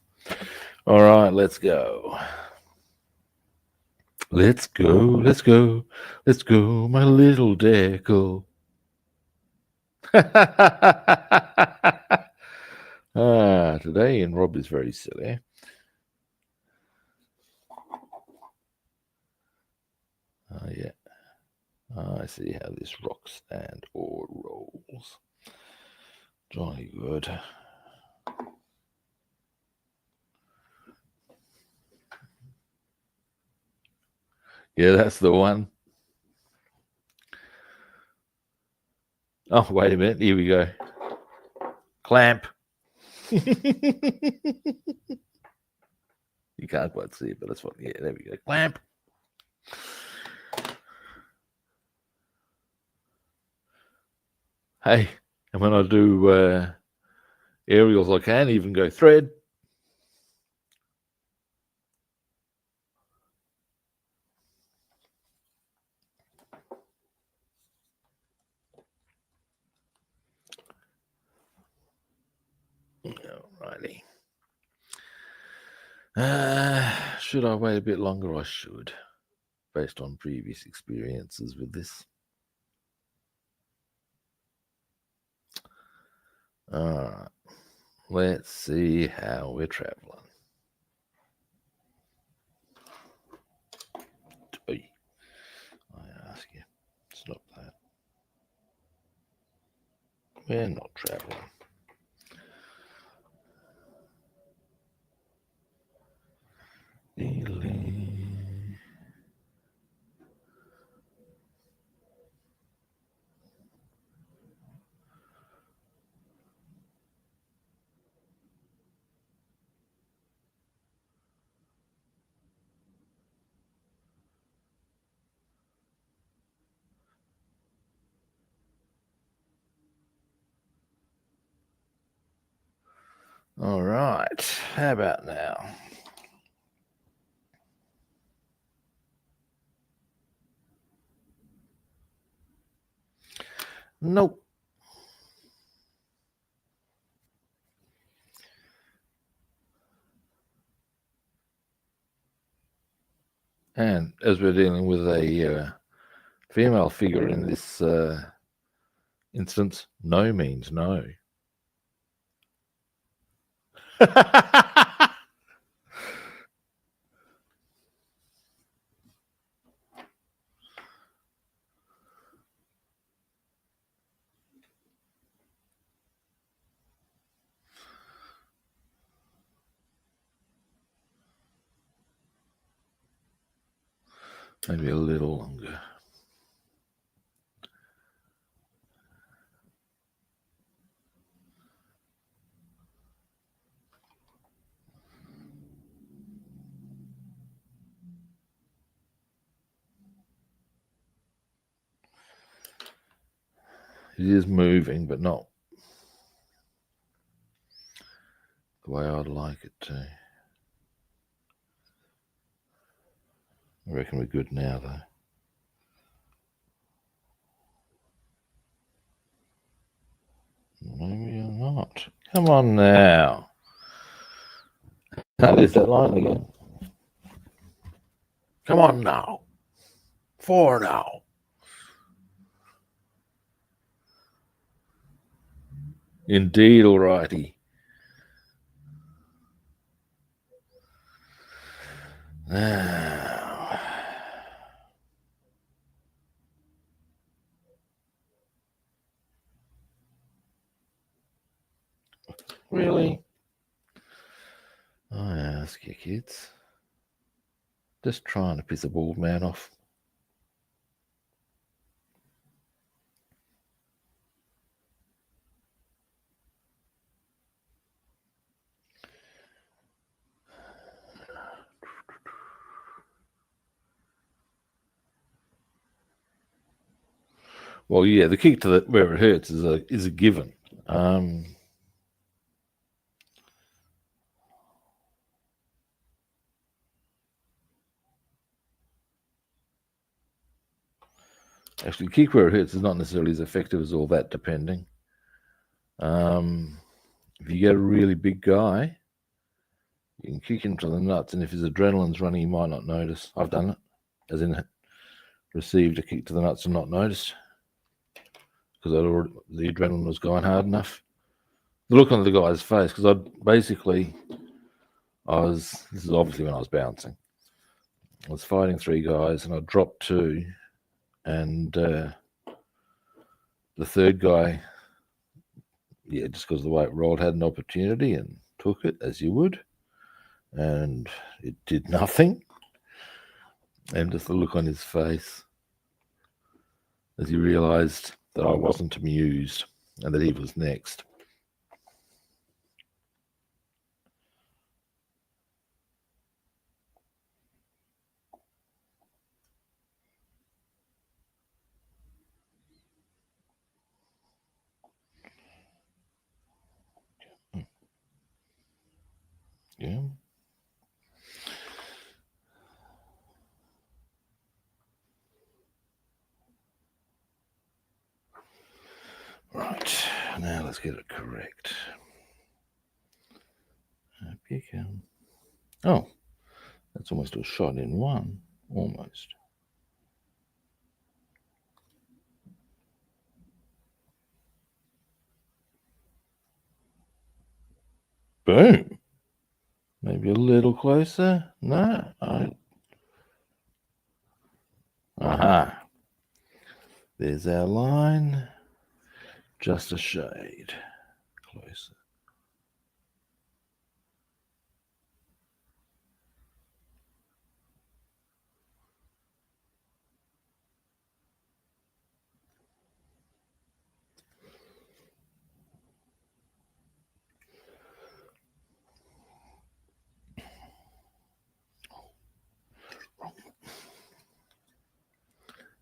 All right, let's go. Let's go, my little decal. Today and Rob is very silly. Yeah. I see how this rocks and or rolls. Jolly good. Yeah, that's the one. Oh, wait a minute. Here we go. Clamp. You can't quite see it, but that's what. Yeah, there we go. Clamp. Hey, and when I do aerials, I can even go thread. Righty. Should I wait a bit longer? I should, based on previous experiences with this. All right. Let's see how we're traveling. I ask you, stop that. We're not traveling. All right. How about now? Nope. And as we're dealing with a female figure in this instance, no means no. Maybe a little longer. It is moving, but not the way I'd like it to. I reckon we're good now, though. Maybe you're not. Come on now. There's that line again. Come on now. 4 now. Indeed, alrighty. Now. Really? I ask you, kids. Just trying to piss a bald man off. Well, yeah, the kick to the where it hurts is a given. Actually, kick where it hurts is not necessarily as effective as all that, depending. If you get a really big guy, you can kick him to the nuts, and if his adrenaline's running, he might not notice. I've done it, as in received a kick to the nuts and not noticed, because the adrenaline was going hard enough. The look on the guy's face, because this is obviously when I was bouncing. I was fighting 3 guys, and I dropped 2, and the 3rd guy, yeah, just because of the way it rolled, had an opportunity and took it, as you would, and it did nothing. And just the look on his face as he realized that I wasn't amused and that he was next. Yeah. Right, now let's get it correct. Oh, that's almost a shot in one. Almost. Boom. Maybe a little closer. No. Aha. There's our line. Just a shade closer.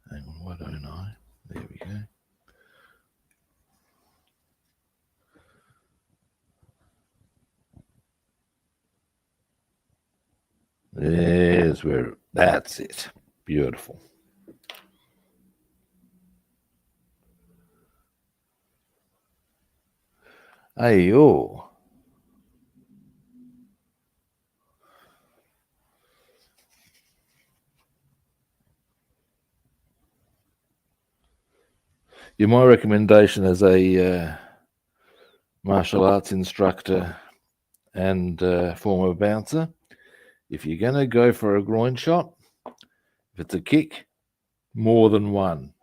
Hang on, why don't I? There we go. There's where, that's it. Beautiful. Ayo. Yeah, my recommendation as a martial arts instructor and former bouncer, if you're going to go for a groin shot, if it's a kick, more than one.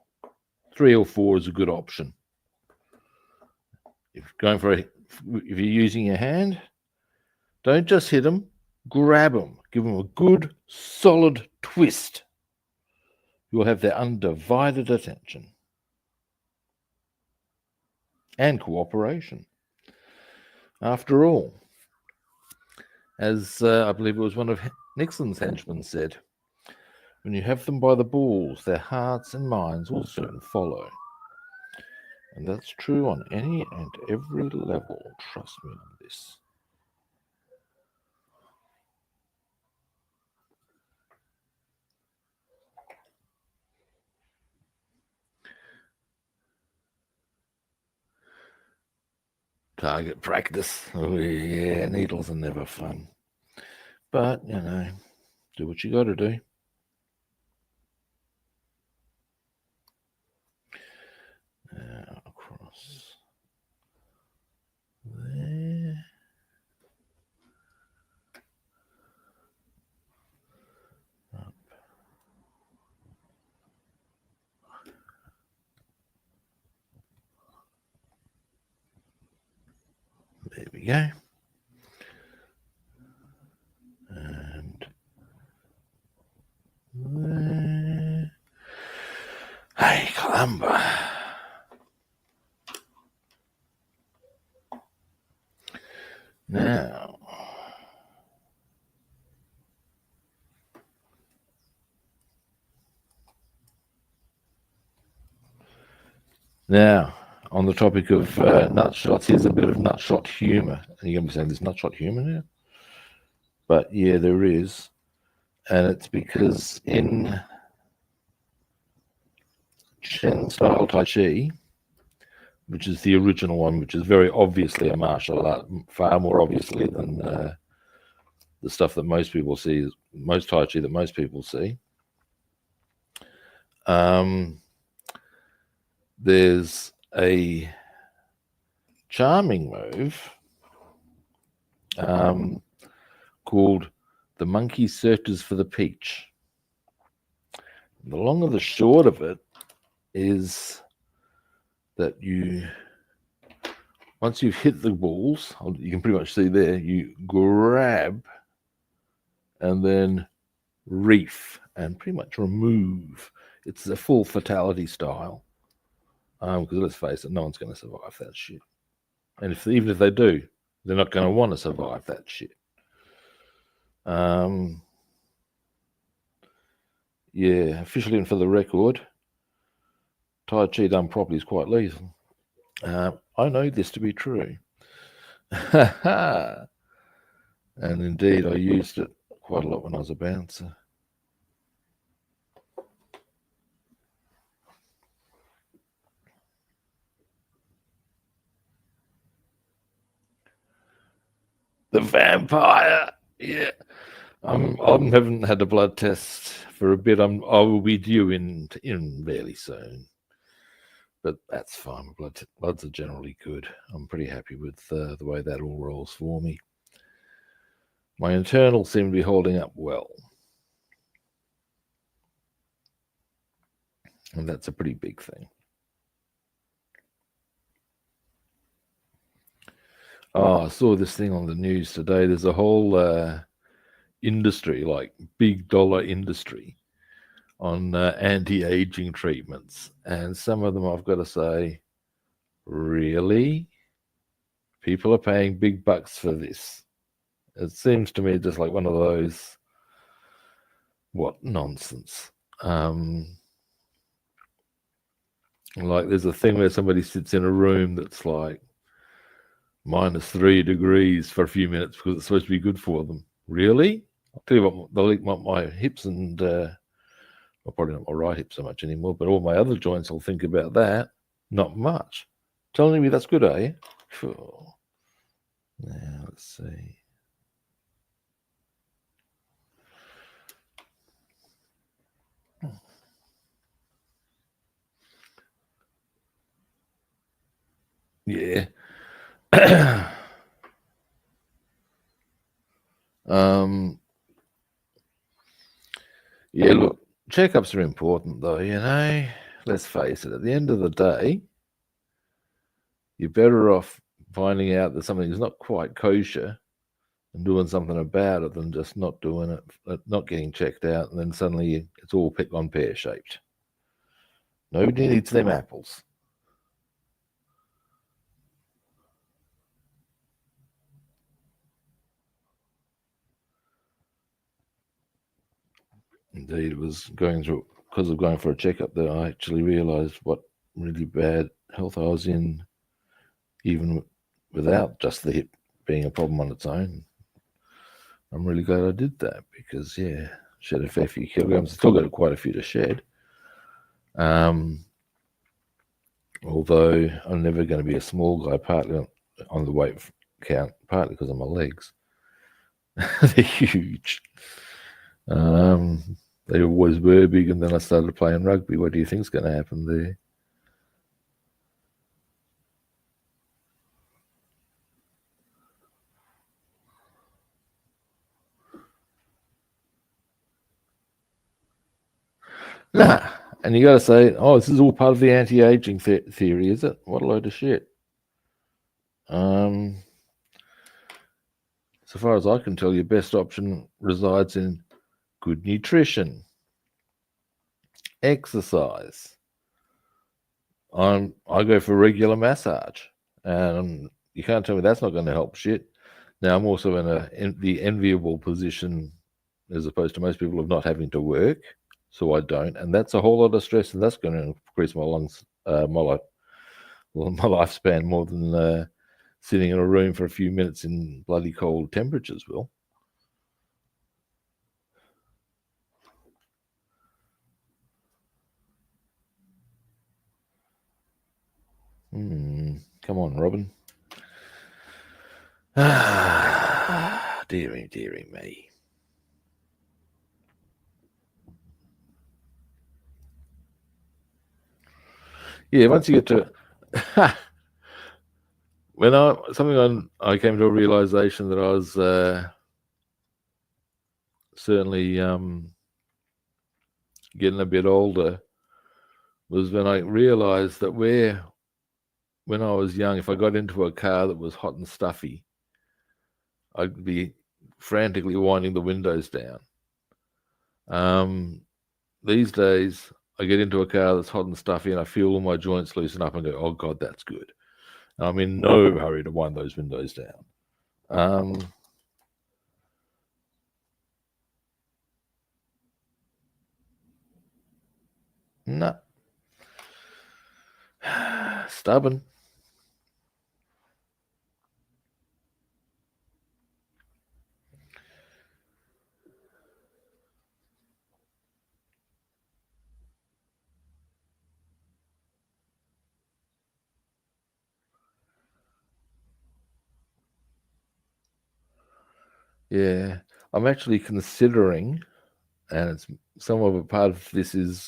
3 or 4 is a good option. If you're using your hand, don't just hit them, grab them, give them a good solid twist. You'll have their undivided attention and cooperation. After all, as I believe it was one of Nixon's henchmen said, when you have them by the balls, their hearts and minds will soon follow. And that's true on any and every level. Trust me on this. Target practice. Oh, yeah, needles are never fun. But, do what you got to do. Now, across there. Up. There we go. And there. Hey, Columba. Now, on the topic of nut shots, here's a bit of nut shot humour. You're going to be saying there's nut shot humour now? But yeah, there is. And it's because in Shen style Tai Chi, which is the original one, which is very obviously a martial art, far more obviously than the stuff that most people see, most Tai Chi that most people see. There's a charming move called the monkey searches for the peach. The long and the short of it is that once you've hit the balls, you can pretty much see there, you grab and then reef and pretty much remove. It's a full fatality style. Because let's face it, no one's going to survive that shit. And even if they do, they're not going to want to survive that shit. Yeah, officially and for the record, Tai Chi done properly is quite lethal. I know this to be true. And indeed, I used it quite a lot when I was a bouncer. The vampire, yeah. I haven't had a blood test for a bit. I will be due in fairly soon, but that's fine. Bloods are generally good. I'm pretty happy with the way that all rolls for me. My internals seem to be holding up well, and that's a pretty big thing. Oh, I saw this thing on the news today. There's a whole industry, like big dollar industry, on anti-aging treatments, and some of them I've got to say, really, people are paying big bucks for this. It seems to me just like one of those, what nonsense. Like there's a thing where somebody sits in a room that's like -3 degrees for a few minutes because it's supposed to be good for them. Really? I'll tell you what, they'll eat my hips and well, probably not my right hip so much anymore, but all my other joints will think about that. Not much. Telling me that's good, are you? Cool. Now let's see. Yeah. Yeah, look, checkups are important though, Let's face it, at the end of the day, you're better off finding out that something is not quite kosher and doing something about it than just not doing it, not getting checked out, and then suddenly it's all on pear-shaped. Nobody needs them apples. Indeed, it was because of going for a checkup that I actually realised what really bad health I was in, even without just the hip being a problem on its own. I'm really glad I did that because, yeah, shed a fair few kilograms. Still got quite a few to shed. Although I'm never going to be a small guy, partly on the weight count, partly because of my legs. They're huge. They always were big, and then I started playing rugby. What do you think's going to happen there? Nah. And you got to say, oh, this is all part of the anti-aging theory, is it? What a load of shit. So far as I can tell, your best option resides in good nutrition, exercise. I go for regular massage, and you can't tell me that's not going to help shit. Now I'm also in the enviable position, as opposed to most people, of not having to work, so I don't, and that's a whole lot of stress, and that's going to increase my lungs, my lifespan more than sitting in a room for a few minutes in bloody cold temperatures will. Come on, Robin. Dearie me. Yeah, once you get to when I came to a realization that I was certainly getting a bit older was when I realized that when I was young, if I got into a car that was hot and stuffy, I'd be frantically winding the windows down. These days, I get into a car that's hot and stuffy and I feel all my joints loosen up and go, oh God, that's good. And I'm in no hurry to wind those windows down. No. Stubborn. Yeah. I'm actually considering, and it's some of a part of this is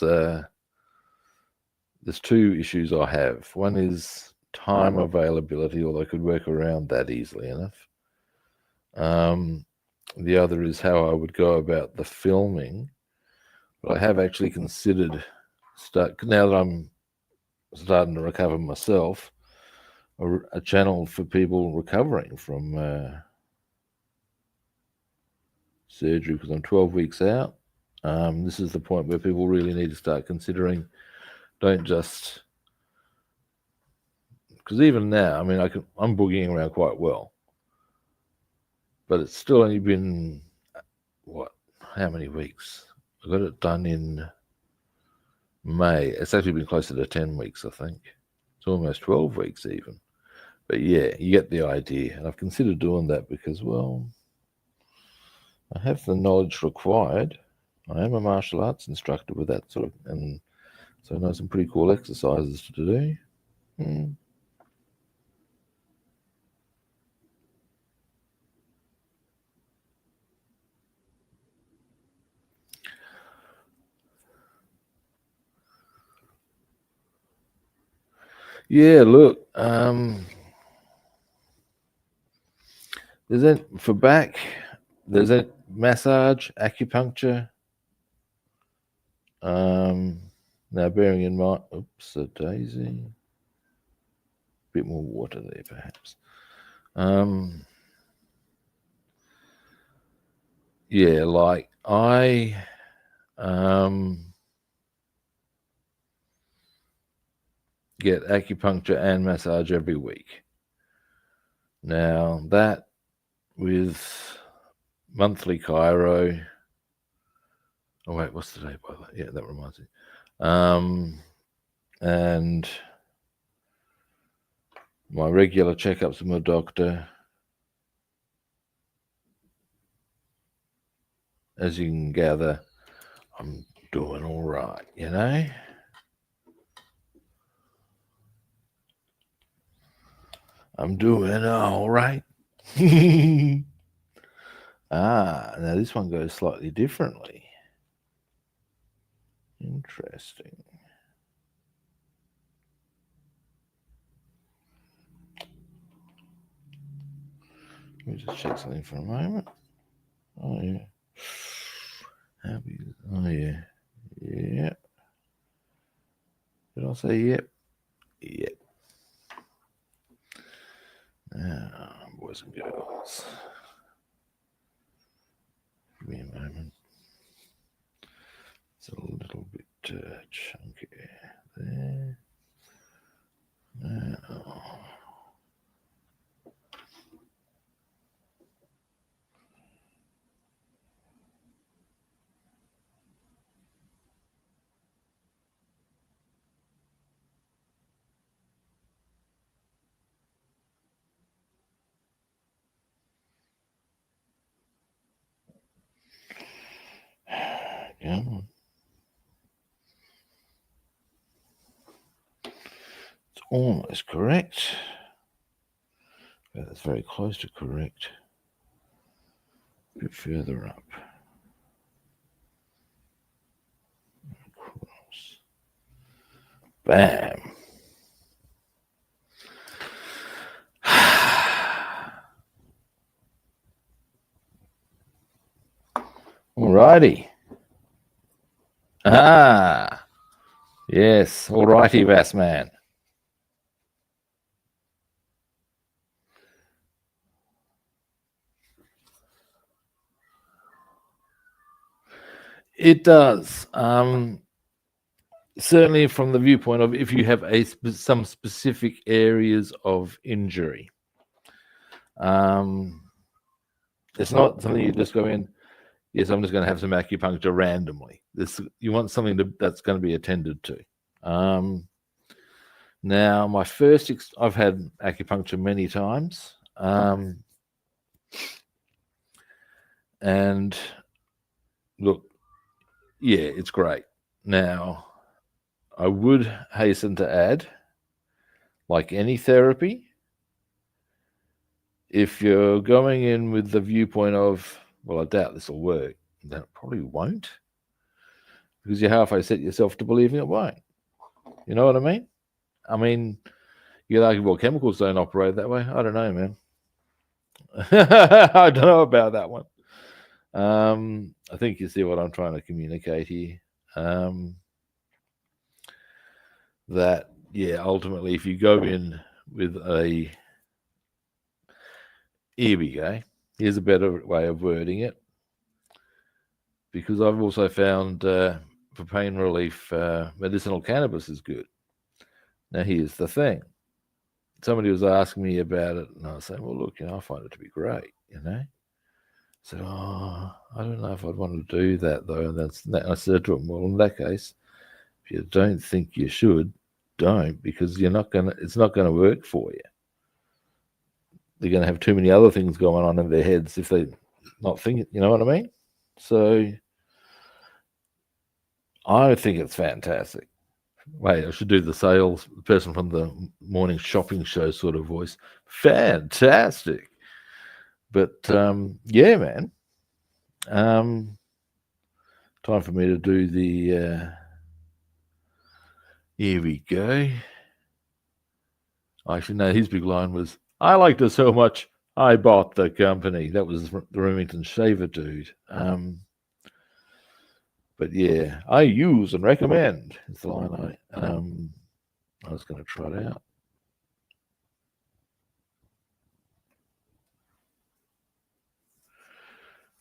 there's two issues I have. One is time availability, although I could work around that easily enough. The other is how I would go about the filming. But I have actually considered now that I'm starting to recover myself, a channel for people recovering from surgery, because I'm 12 weeks out. This is the point where people really need to start considering. Don't just, because even now, I mean, I'm boogieing around quite well, but it's still only been how many weeks? I got it done in May. It's actually been closer to 10 weeks, I think. It's almost 12 weeks even. But yeah, you get the idea. And I've considered doing that because, well, I have the knowledge required. I am a martial arts instructor with that sort of, and so I know some pretty cool exercises to do. Yeah, look, there's that for back. There's that massage, acupuncture. Now, bearing in mind, oops, a daisy. Bit more water there, perhaps. Yeah, like I get acupuncture and massage every week. Now that with monthly chiro. Oh wait, what's the date by that? Yeah, that reminds me. And my regular checkups with my doctor. As you can gather, I'm doing all right, you know? I'm doing all right. Now this one goes slightly differently. Interesting. Let me just check something for a moment. Oh, yeah. Oh, yeah. Yeah. Did I say yep? Yep. Now, boys and girls. Give me a moment. It's a little bit chunky there. Now. Come on. It's almost correct. But it's very close to correct. A bit further up. Across. Bam. Alrighty. Yes. Alrighty, Bass Man. It does. Certainly from the viewpoint of if you have some specific areas of injury. It's not something you just go in, yes, I'm just going to have some acupuncture randomly. You want something that's going to be attended to. Now, my first, I've had acupuncture many times. And look, yeah, it's great. Now, I would hasten to add, like any therapy, if you're going in with the viewpoint of well, I doubt this will work. Then it probably won't, because you halfway set yourself to believing it won't. You know what I mean? I mean, you could argue, well, chemicals don't operate that way. I don't know, man. I don't know about that one. I think you see what I'm trying to communicate here. That, yeah, ultimately, if you go in with a, here we go, here's a better way of wording it, because I've also found for pain relief, medicinal cannabis is good. Now, here's the thing. Somebody was asking me about it, and I was saying, well, look, I find it to be great, I said, oh, I don't know if I'd want to do that, though. And I said to him, well, in that case, if you don't think you should, don't, because it's not going to work for you. They're going to have too many other things going on in their heads if they're not thinking, you know what I mean? So I think it's fantastic. Wait, I should do the person from the morning shopping show sort of voice. Fantastic. But yeah, man. Time for me to do the here we go. Actually, no, his big line was, I liked it so much, I bought the company. That was the Remington Shaver dude. But yeah, I use and recommend. It's the line I was going to try it out.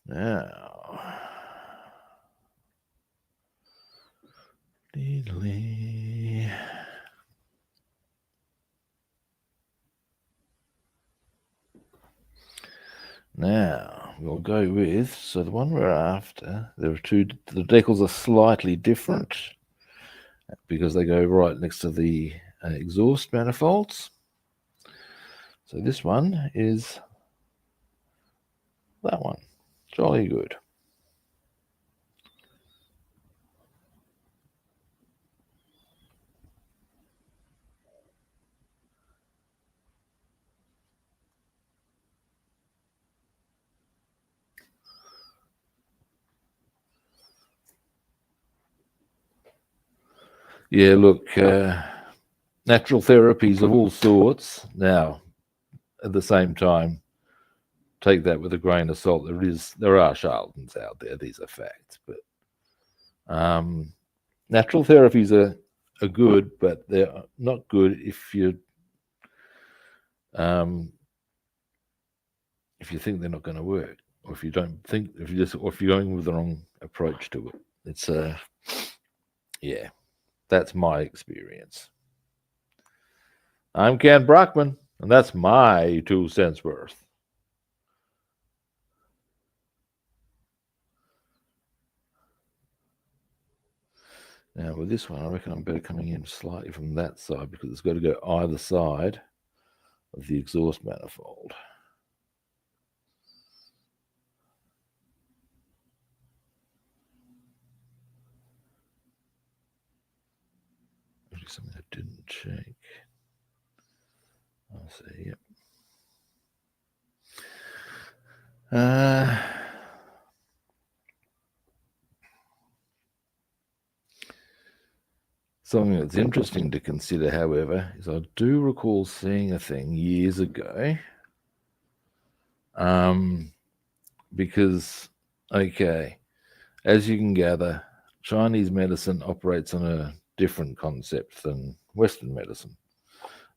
Now, now we'll go with, so the one we're after, there are two, the decals are slightly different because they go right next to the exhaust manifolds. So this one is that one. Jolly good. Yeah, look, natural therapies of all sorts. Now, at the same time, take that with a grain of salt. There are charlatans out there. These are facts, but natural therapies are good, but they're not good if you think they're not going to work, or if you don't think, or if you're going with the wrong approach to it. It's yeah, that's my experience. I'm Ken Brockman, and that's my 2 cents worth. Now with this one, I reckon I'm better coming in slightly from that side because it's got to go either side of the exhaust manifold. Actually, something I didn't check. I'll see, yep. Something that's interesting to consider, however, is I do recall seeing a thing years ago. Because, okay, as you can gather, Chinese medicine operates on a different concept than Western medicine.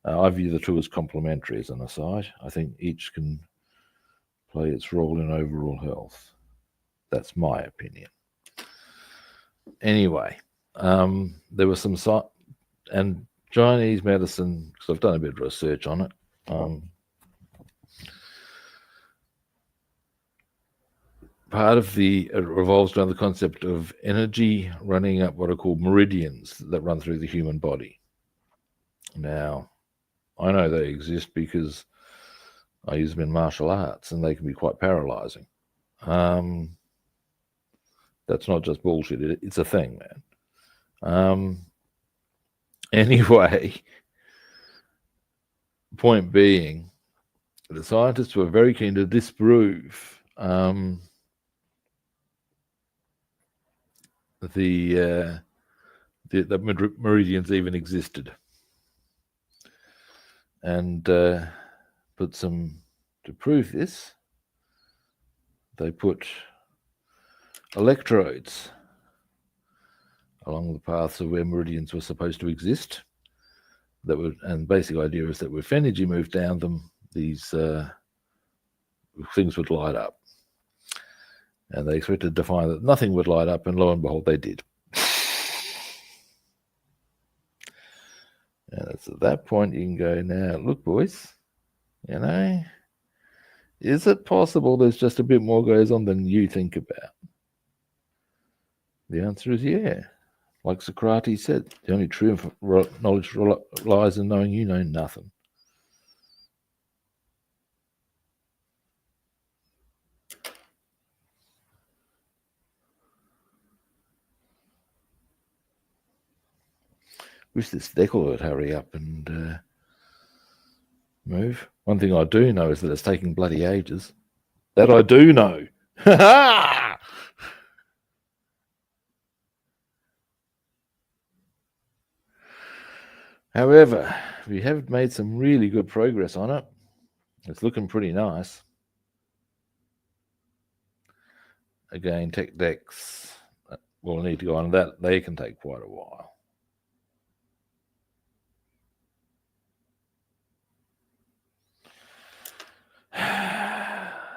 I view the two as complementary as an aside. I think each can play its role in overall health. That's my opinion. Anyway, there was some and Chinese medicine, because I've done a bit of research on it. Part of it revolves around the concept of energy running up what are called meridians that run through the human body. Now, I know they exist because I use them in martial arts, and they can be quite paralyzing. That's not just bullshit. It's a thing, man. Anyway, point being, the scientists were very keen to disprove the meridians even existed. And put some, to prove this, they put electrodes along the paths of where meridians were supposed to exist. That would, and basic idea is that if energy moved down them, these things would light up. And they expected to find that nothing would light up, and lo and behold, they did. And it's at that point you can go, now, look, boys, you know, is it possible there's just a bit more goes on than you think about? The answer is yeah. Like Socrates said, the only true knowledge lies in knowing you know nothing. Wish this decal would hurry up and move. One thing I do know is that it's taking bloody ages. That I do know. However, we have made some really good progress on it. It's looking pretty nice. Again, tech decks, we'll need to go on that. They can take quite a while.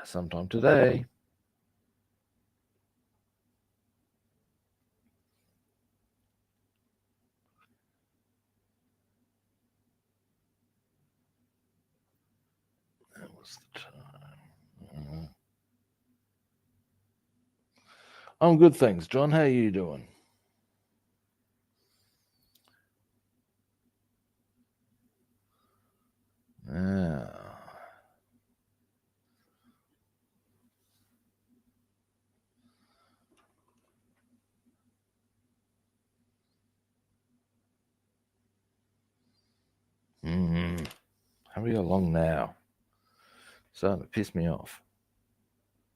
Sometime today. That was the time. I'm good, thanks, John. How are you doing? Yeah. Hurry along now. Starting to piss me off.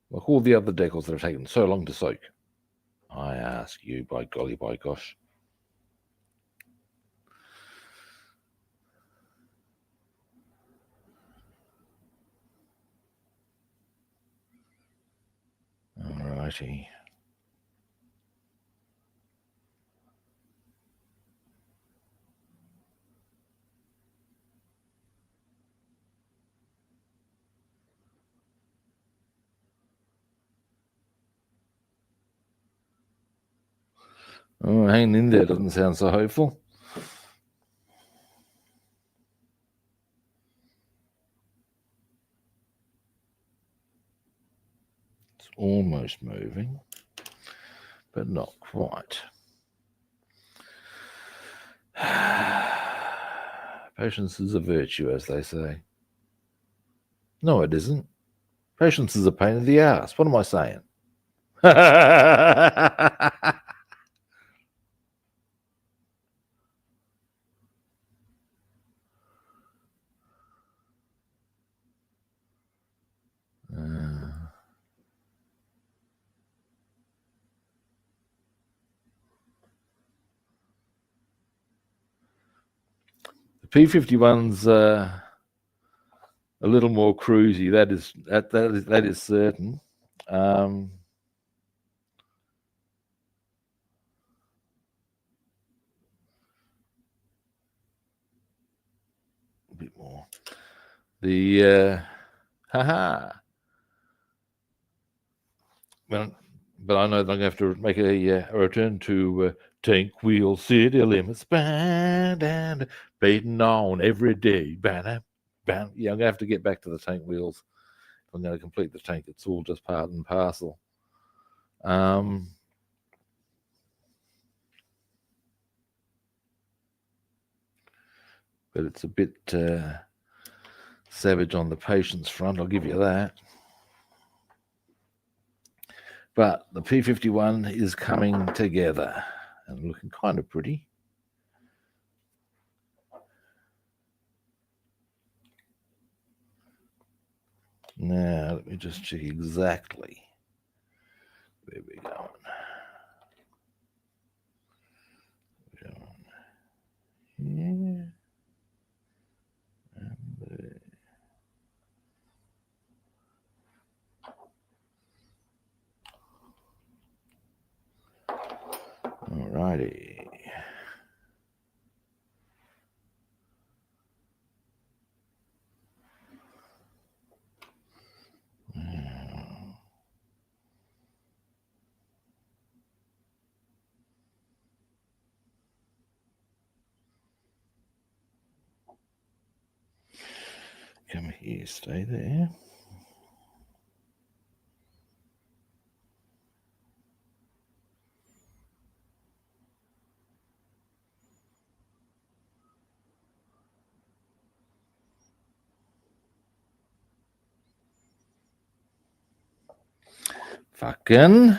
Like all the other decals that have taken so long to soak. I ask you, by golly, by gosh. Alrighty. Oh, hanging in there doesn't sound so hopeful. It's almost moving, but not quite. Patience is a virtue, as they say. No, it isn't. Patience is a pain in the ass. What am I saying? The P-51's a little more cruisy. That is certain. A bit more. The well, but I know that I'm going to have to make a return to Tank Wheel City Limits, and beating on every day. Yeah, I'm going to have to get back to the tank wheels. If I'm going to complete the tank, it's all just part and parcel. But it's a bit savage on the patience front, I'll give you that. But the P-51 is coming together and looking kind of pretty. Now, let me just check exactly where we're going. Righty. Come here, stay there. Fucking.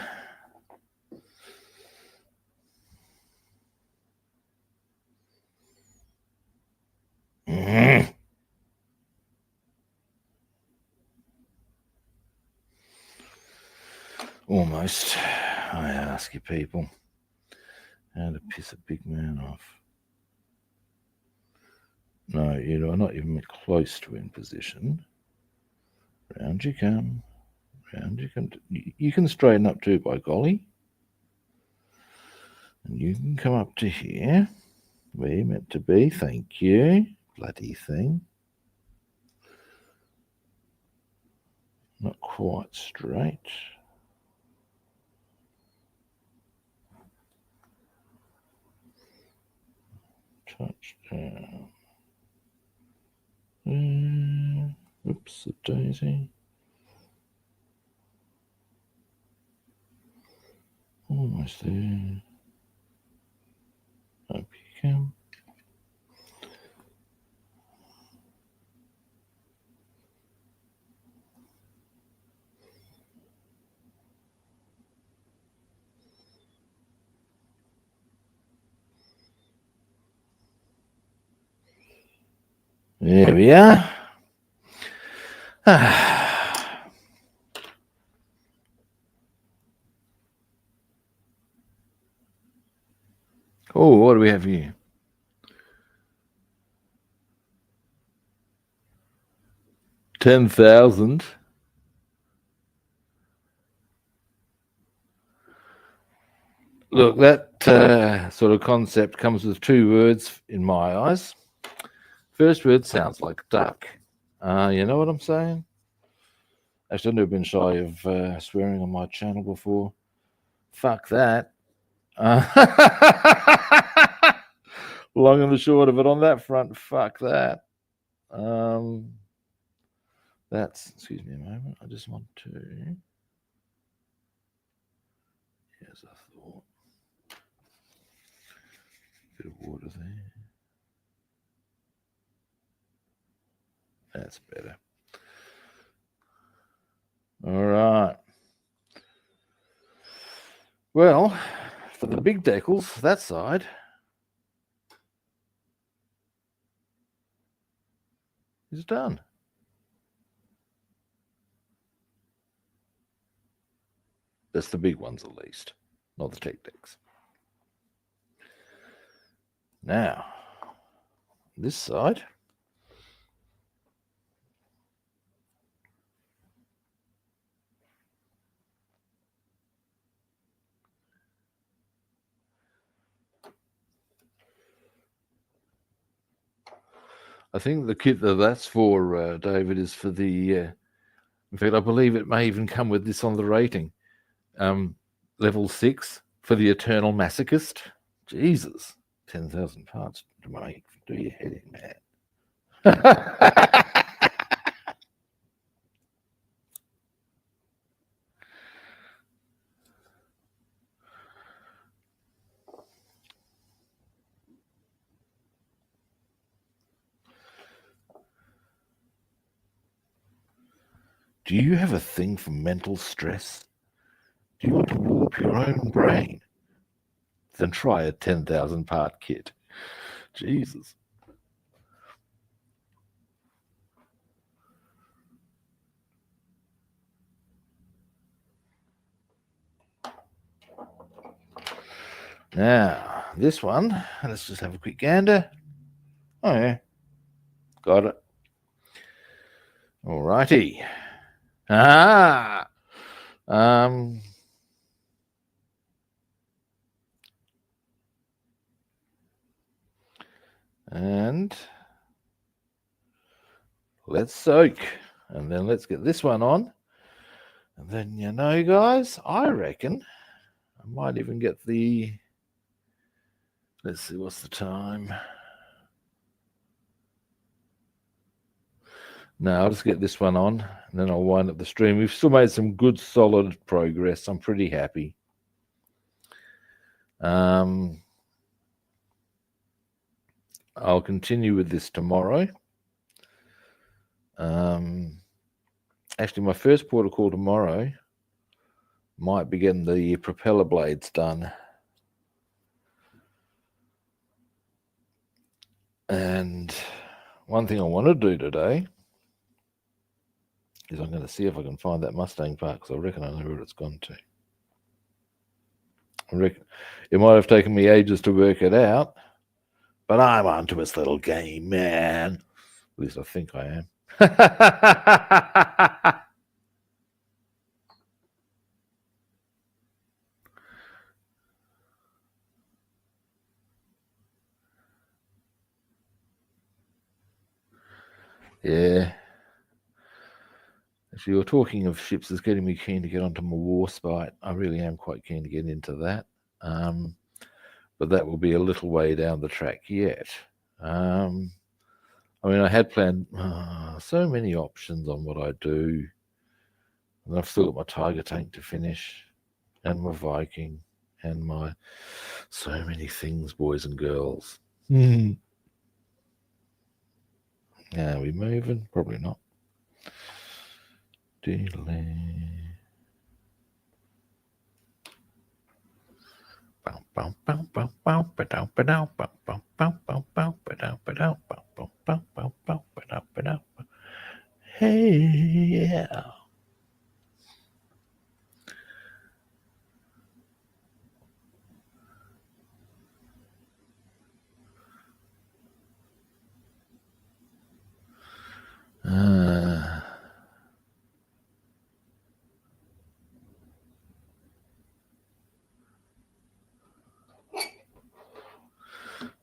Almost. I ask you people how to piss a big man off. No, you are not even close to in position. Round you come. Round you come. You can straighten up too, by golly. And you can come up to here, where you're meant to be. Thank you. Bloody thing. Not quite straight. Touchdown. Oops, a daisy. Almost there. Up you come. There we are. Oh, what do we have here? $10,000. Look, that sort of concept comes with two words in my eyes. First word sounds like duck. You know what I'm saying? Actually, I've never been shy of swearing on my channel before. Fuck that. Long and the short of it on that front, fuck that. Excuse me a moment. I just want to. Here's a thought. Bit of water there. That's better. All right. Well, for the big decals, that side. Is done. That's the big ones at least, not the tech decks. Now, this side. I think the kit that's for, David, is for the. In fact, I believe it may even come with this on the rating. Level 6 for the Eternal Masochist. Jesus, 10,000 parts to make. Do your head in, man. Do you have a thing for mental stress? Do you want to warp your own brain? Then try a 10,000 part kit. Jesus. Now, this one, let's just have a quick gander. Oh, yeah. Got it. All righty. Ah! And let's soak. And then let's get this one on. And then, you know, guys, I reckon I might even get the, let's see, what's the time? No, I'll just get this one on, and then I'll wind up the stream. We've still made some good, solid progress. I'm pretty happy. I'll continue with this tomorrow. Actually, my first port of call tomorrow might be getting the propeller blades done. And one thing I want to do today is I'm going to see if I can find that Mustang part, because I reckon I know where it's gone to. I reckon it might have taken me ages to work it out, but I'm onto this little game, man. At least I think I am. Yeah. Actually, you're talking of ships that's getting me keen to get onto my Warspite. I really am quite keen to get into that. But that will be a little way down the track yet. I mean, I had planned so many options on what I do. And I've still got my Tiger tank to finish, and my Viking, and my so many things, boys and girls. Are we moving? Probably not. Hey, yeah.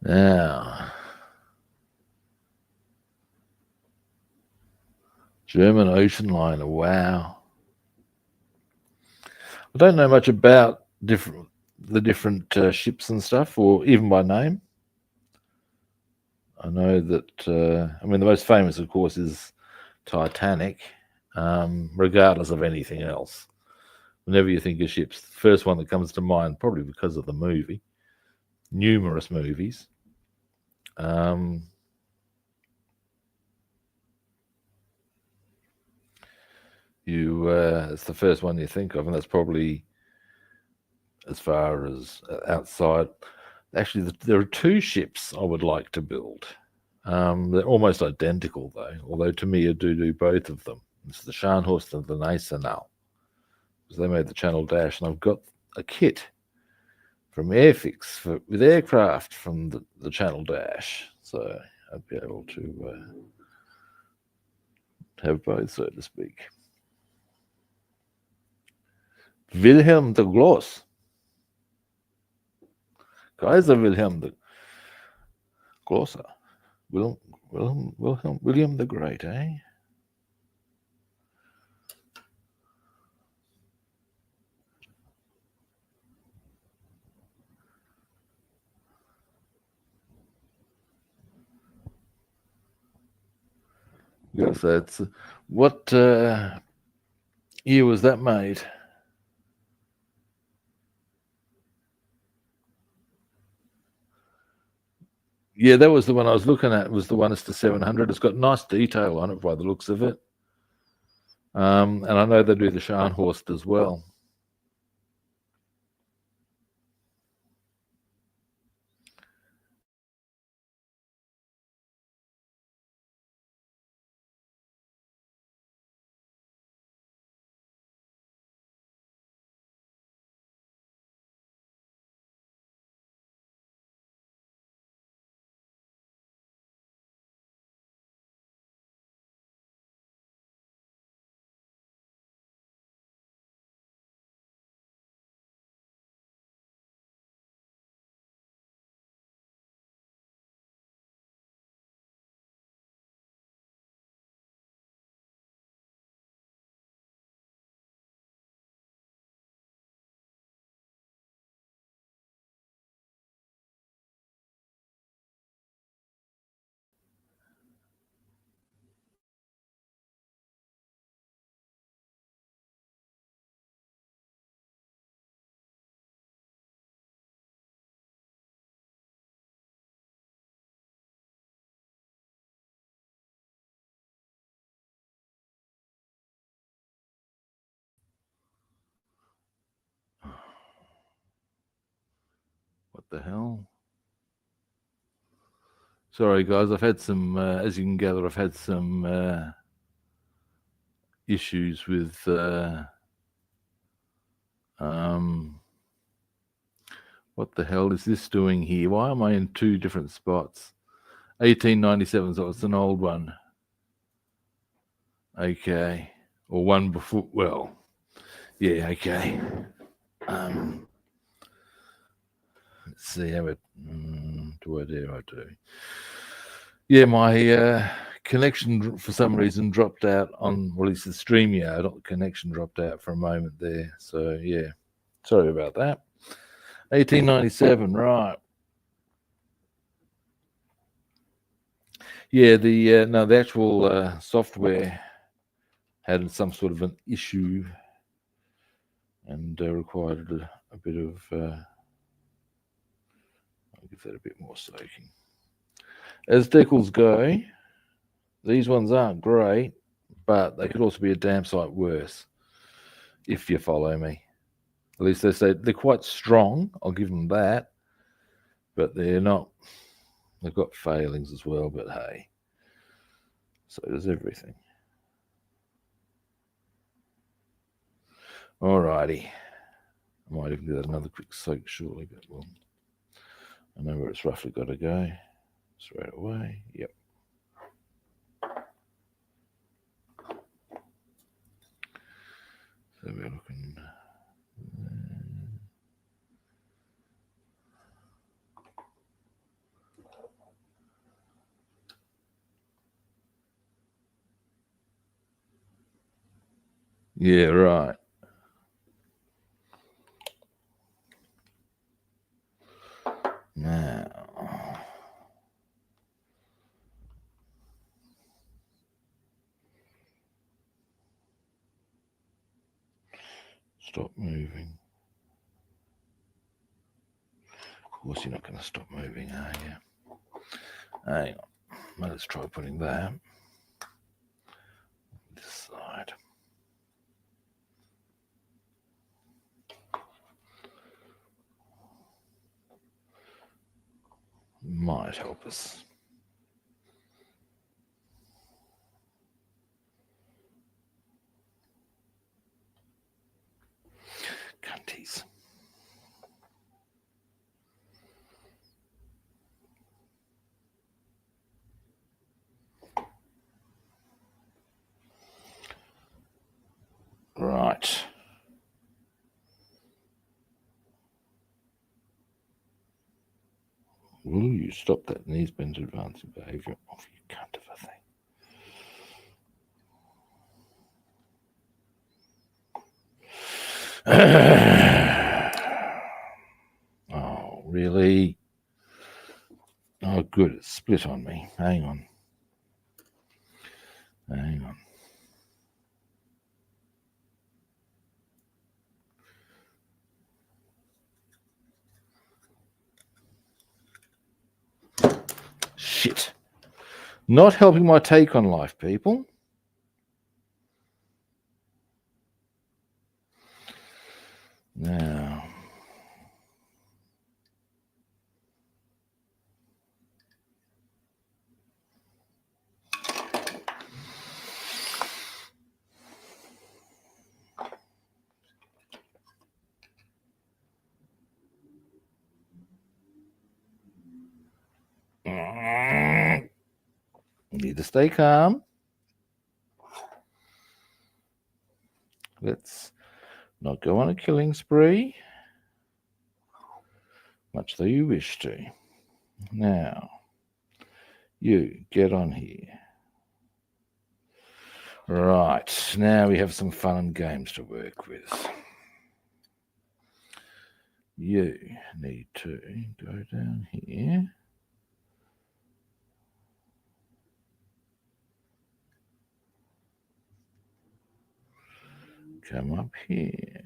Now, German ocean liner. Wow. I don't know much about the different ships and stuff, or even by name. I know that, I mean, the most famous, of course, is Titanic, regardless of anything else. Whenever you think of ships, the first one that comes to mind, probably because of the movie, numerous movies. It's the first one you think of, and that's probably as far as outside. Actually, there are two ships I would like to build. They're almost identical, though, although to me I do both of them. It's the Scharnhorst and the Gneisenau, because they made the Channel Dash, and I've got a kit from Airfix with aircraft from the Channel Dash, so I'd be able to have both, so to speak. Wilhelm the Gross. Kaiser Wilhelm the Großer. William the Great, eh? Yes, that's what year was that made? Yeah, that was the one I was looking at. Was the one that's the 700. It's got nice detail on it by the looks of it. And I know they do the Scharnhorst as well. the hell? Sorry, guys. I've had some, as you can gather, I've had some issues with what the hell is this doing here? Why am I in two different spots? 1897, so it's an old one. Okay. Or one before, well, yeah, okay. Let's see how it, do I do? Yeah, my connection for some reason dropped out on, well, it's the StreamYard. Connection dropped out for a moment there. So, yeah, sorry about that. 1897, right. Yeah, the actual software had some sort of an issue and required a bit of, I'll give that a bit more soaking. As decals go, these ones aren't great, but they could also be a damn sight worse, if you follow me. At least they say they're quite strong, I'll give them that, but they're not, they've got failings as well, but hey, so does everything. Alrighty. I might even do that another quick soak shortly, but well, I know where it's roughly got to go. Straight away. Yep. So we're looking. Yeah, right. Now. Stop moving. Of course, you're not going to stop moving, are you? Hang on. Well, let's try putting that this side. Might help us. Cunties. Right. Will you stop that knees bend advancing behaviour off you cunt of a thing? Oh, really? Oh, good. It's split on me. Hang on. Hang on. Shit. Not helping my take on life, people. Now. Need to stay calm. Let's not go on a killing spree, much though you wish to. Now, you get on here. Right, now we have some fun and games to work with. You need to go down here. Come up here.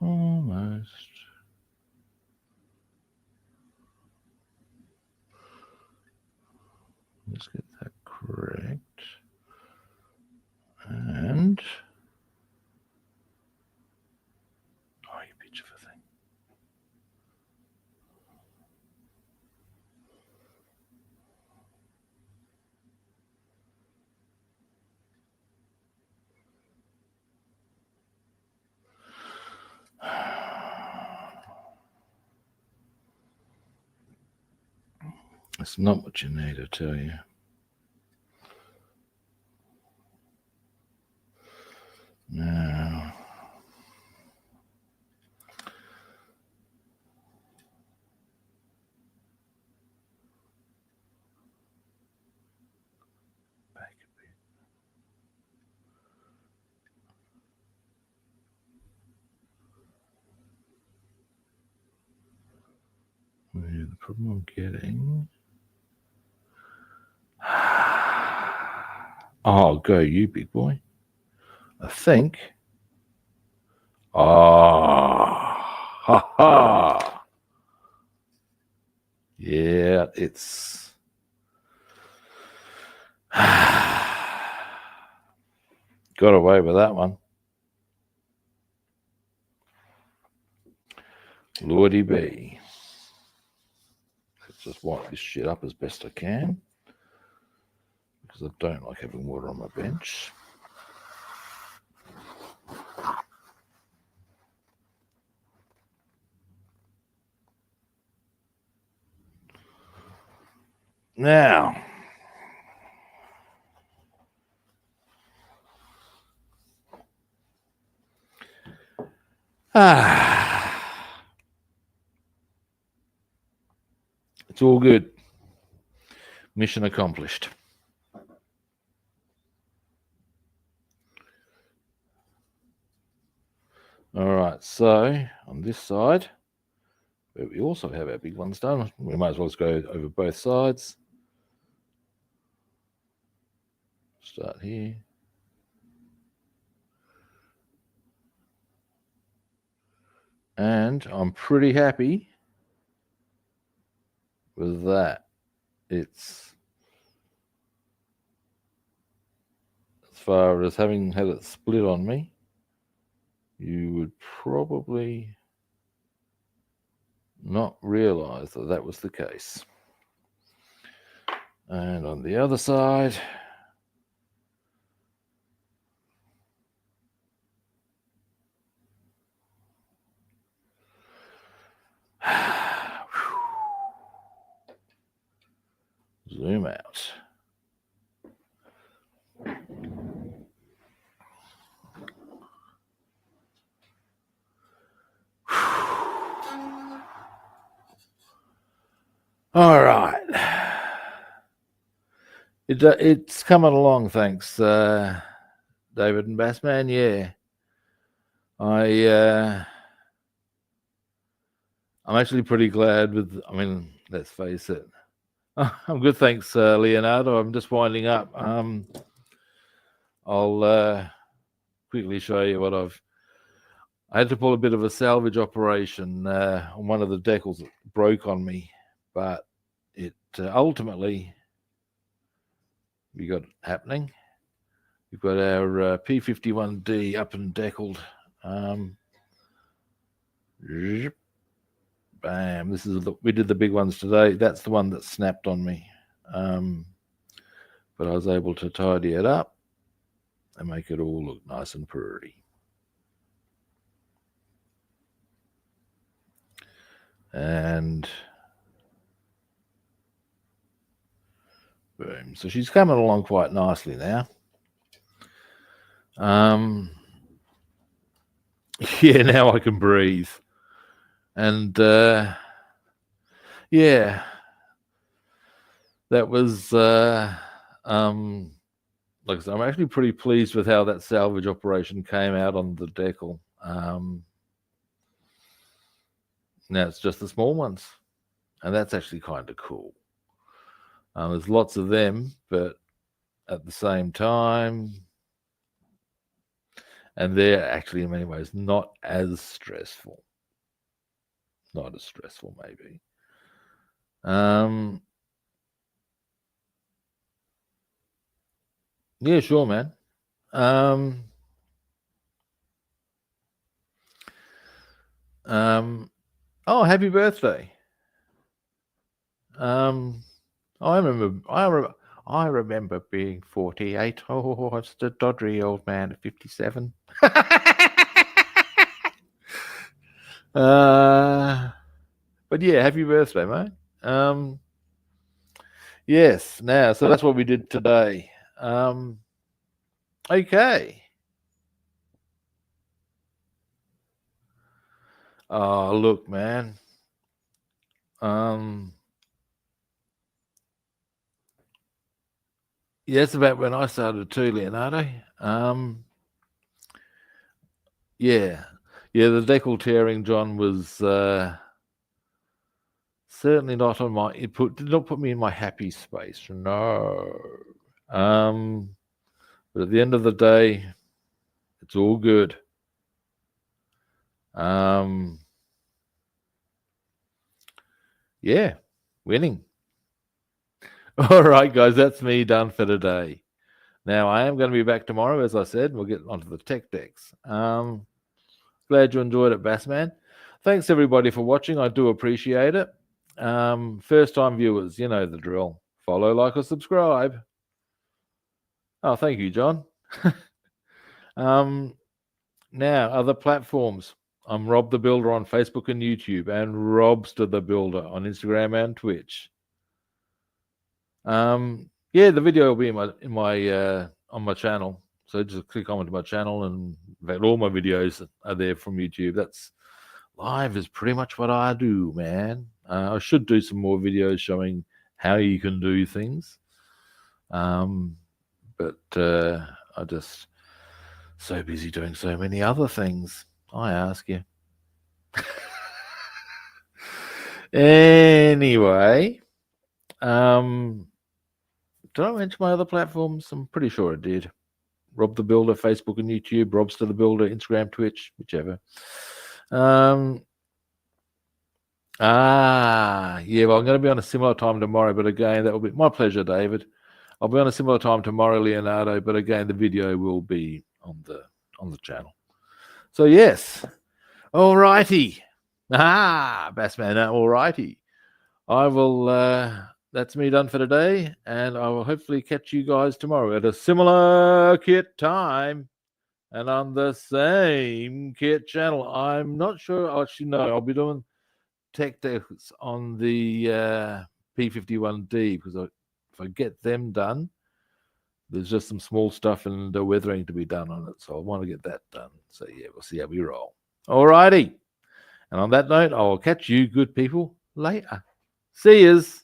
Almost. Let's get that correct. And you bitch of a thing. It's not what you need, I tell you. Now, back a bit. The problem I'm getting. Oh, go you, big boy. I think. Ha ha. Yeah, it's. Got away with that one. Lordy be. Let's just wipe this shit up as best I can, because I don't like having water on my bench. Now, it's all good. Mission accomplished. All right, so on this side, where we also have our big ones done, we might as well just go over both sides. Start here. And I'm pretty happy with that. It's, as far as having had it split on me, you would probably not realize that that was the case. And on the other side, zoom out. All right. It's coming along, thanks, David and Bassman. Yeah. I'm actually pretty glad with, I mean, let's face it. I'm good, thanks, Leonardo. I'm just winding up. I'll quickly show you what I had to pull a bit of a salvage operation on one of the decals that broke on me, but it ultimately we got it happening. We've got our P-51D up and deckled. Bam! This is we did the big ones today. That's the one that snapped on me, but I was able to tidy it up and make it all look nice and pretty. And boom. So she's coming along quite nicely now. Yeah, now I can breathe. And yeah, that was like I said, I'm actually pretty pleased with how that salvage operation came out on the decal. Now it's just the small ones, and that's actually kind of cool. There's lots of them, but at the same time, And they're actually in many ways not as stressful. Not as stressful, maybe. Yeah, sure, man. Oh, happy birthday. I remember being 48. Oh, I was a doddery old man at 57. But yeah, happy birthday, mate. Yes, now, so that's what we did today. Okay. Oh, look, man. Yeah, that's about when I started too, Leonardo. Yeah. Yeah, the decaling, John, was certainly not on my did not put me in my happy space. No. But at the end of the day, it's all good. Yeah, winning. All right, guys, that's me done for today. Now, I am going to be back tomorrow, as I said. We'll get onto the tech decks. Glad you enjoyed it, Bassman. Thanks, everybody, for watching. I do appreciate it. First-time viewers, you know the drill. Follow, like, or subscribe. Oh, thank you, John. Now, other platforms. I'm Rob the Builder on Facebook and YouTube, and Robster the Builder on Instagram and Twitch. Yeah, the video will be in my on my channel. So just click onto my channel, and in fact, all my videos are there from YouTube. That's live is pretty much what I do, man. I should do some more videos showing how you can do things. But I just so busy doing so many other things. I ask you. Anyway, did I mention my other platforms? I'm pretty sure I did. Rob the Builder, Facebook and YouTube. Robster the Builder, Instagram, Twitch, whichever. Yeah, well, I'm going to be on a similar time tomorrow, but again, that will be my pleasure, David. I'll be on a similar time tomorrow, Leonardo, but again, the video will be on the channel. So yes, all righty. Bassman, all righty. I will. That's me done for today, and I will hopefully catch you guys tomorrow at a similar kit time and on the same kit channel. I'm not sure. Actually, no, I'll be doing tech decks on the P-51D because if I get them done, there's just some small stuff and the weathering to be done on it. So I want to get that done. So yeah, we'll see how we roll. All righty. And on that note, I will catch you good people later. See yous.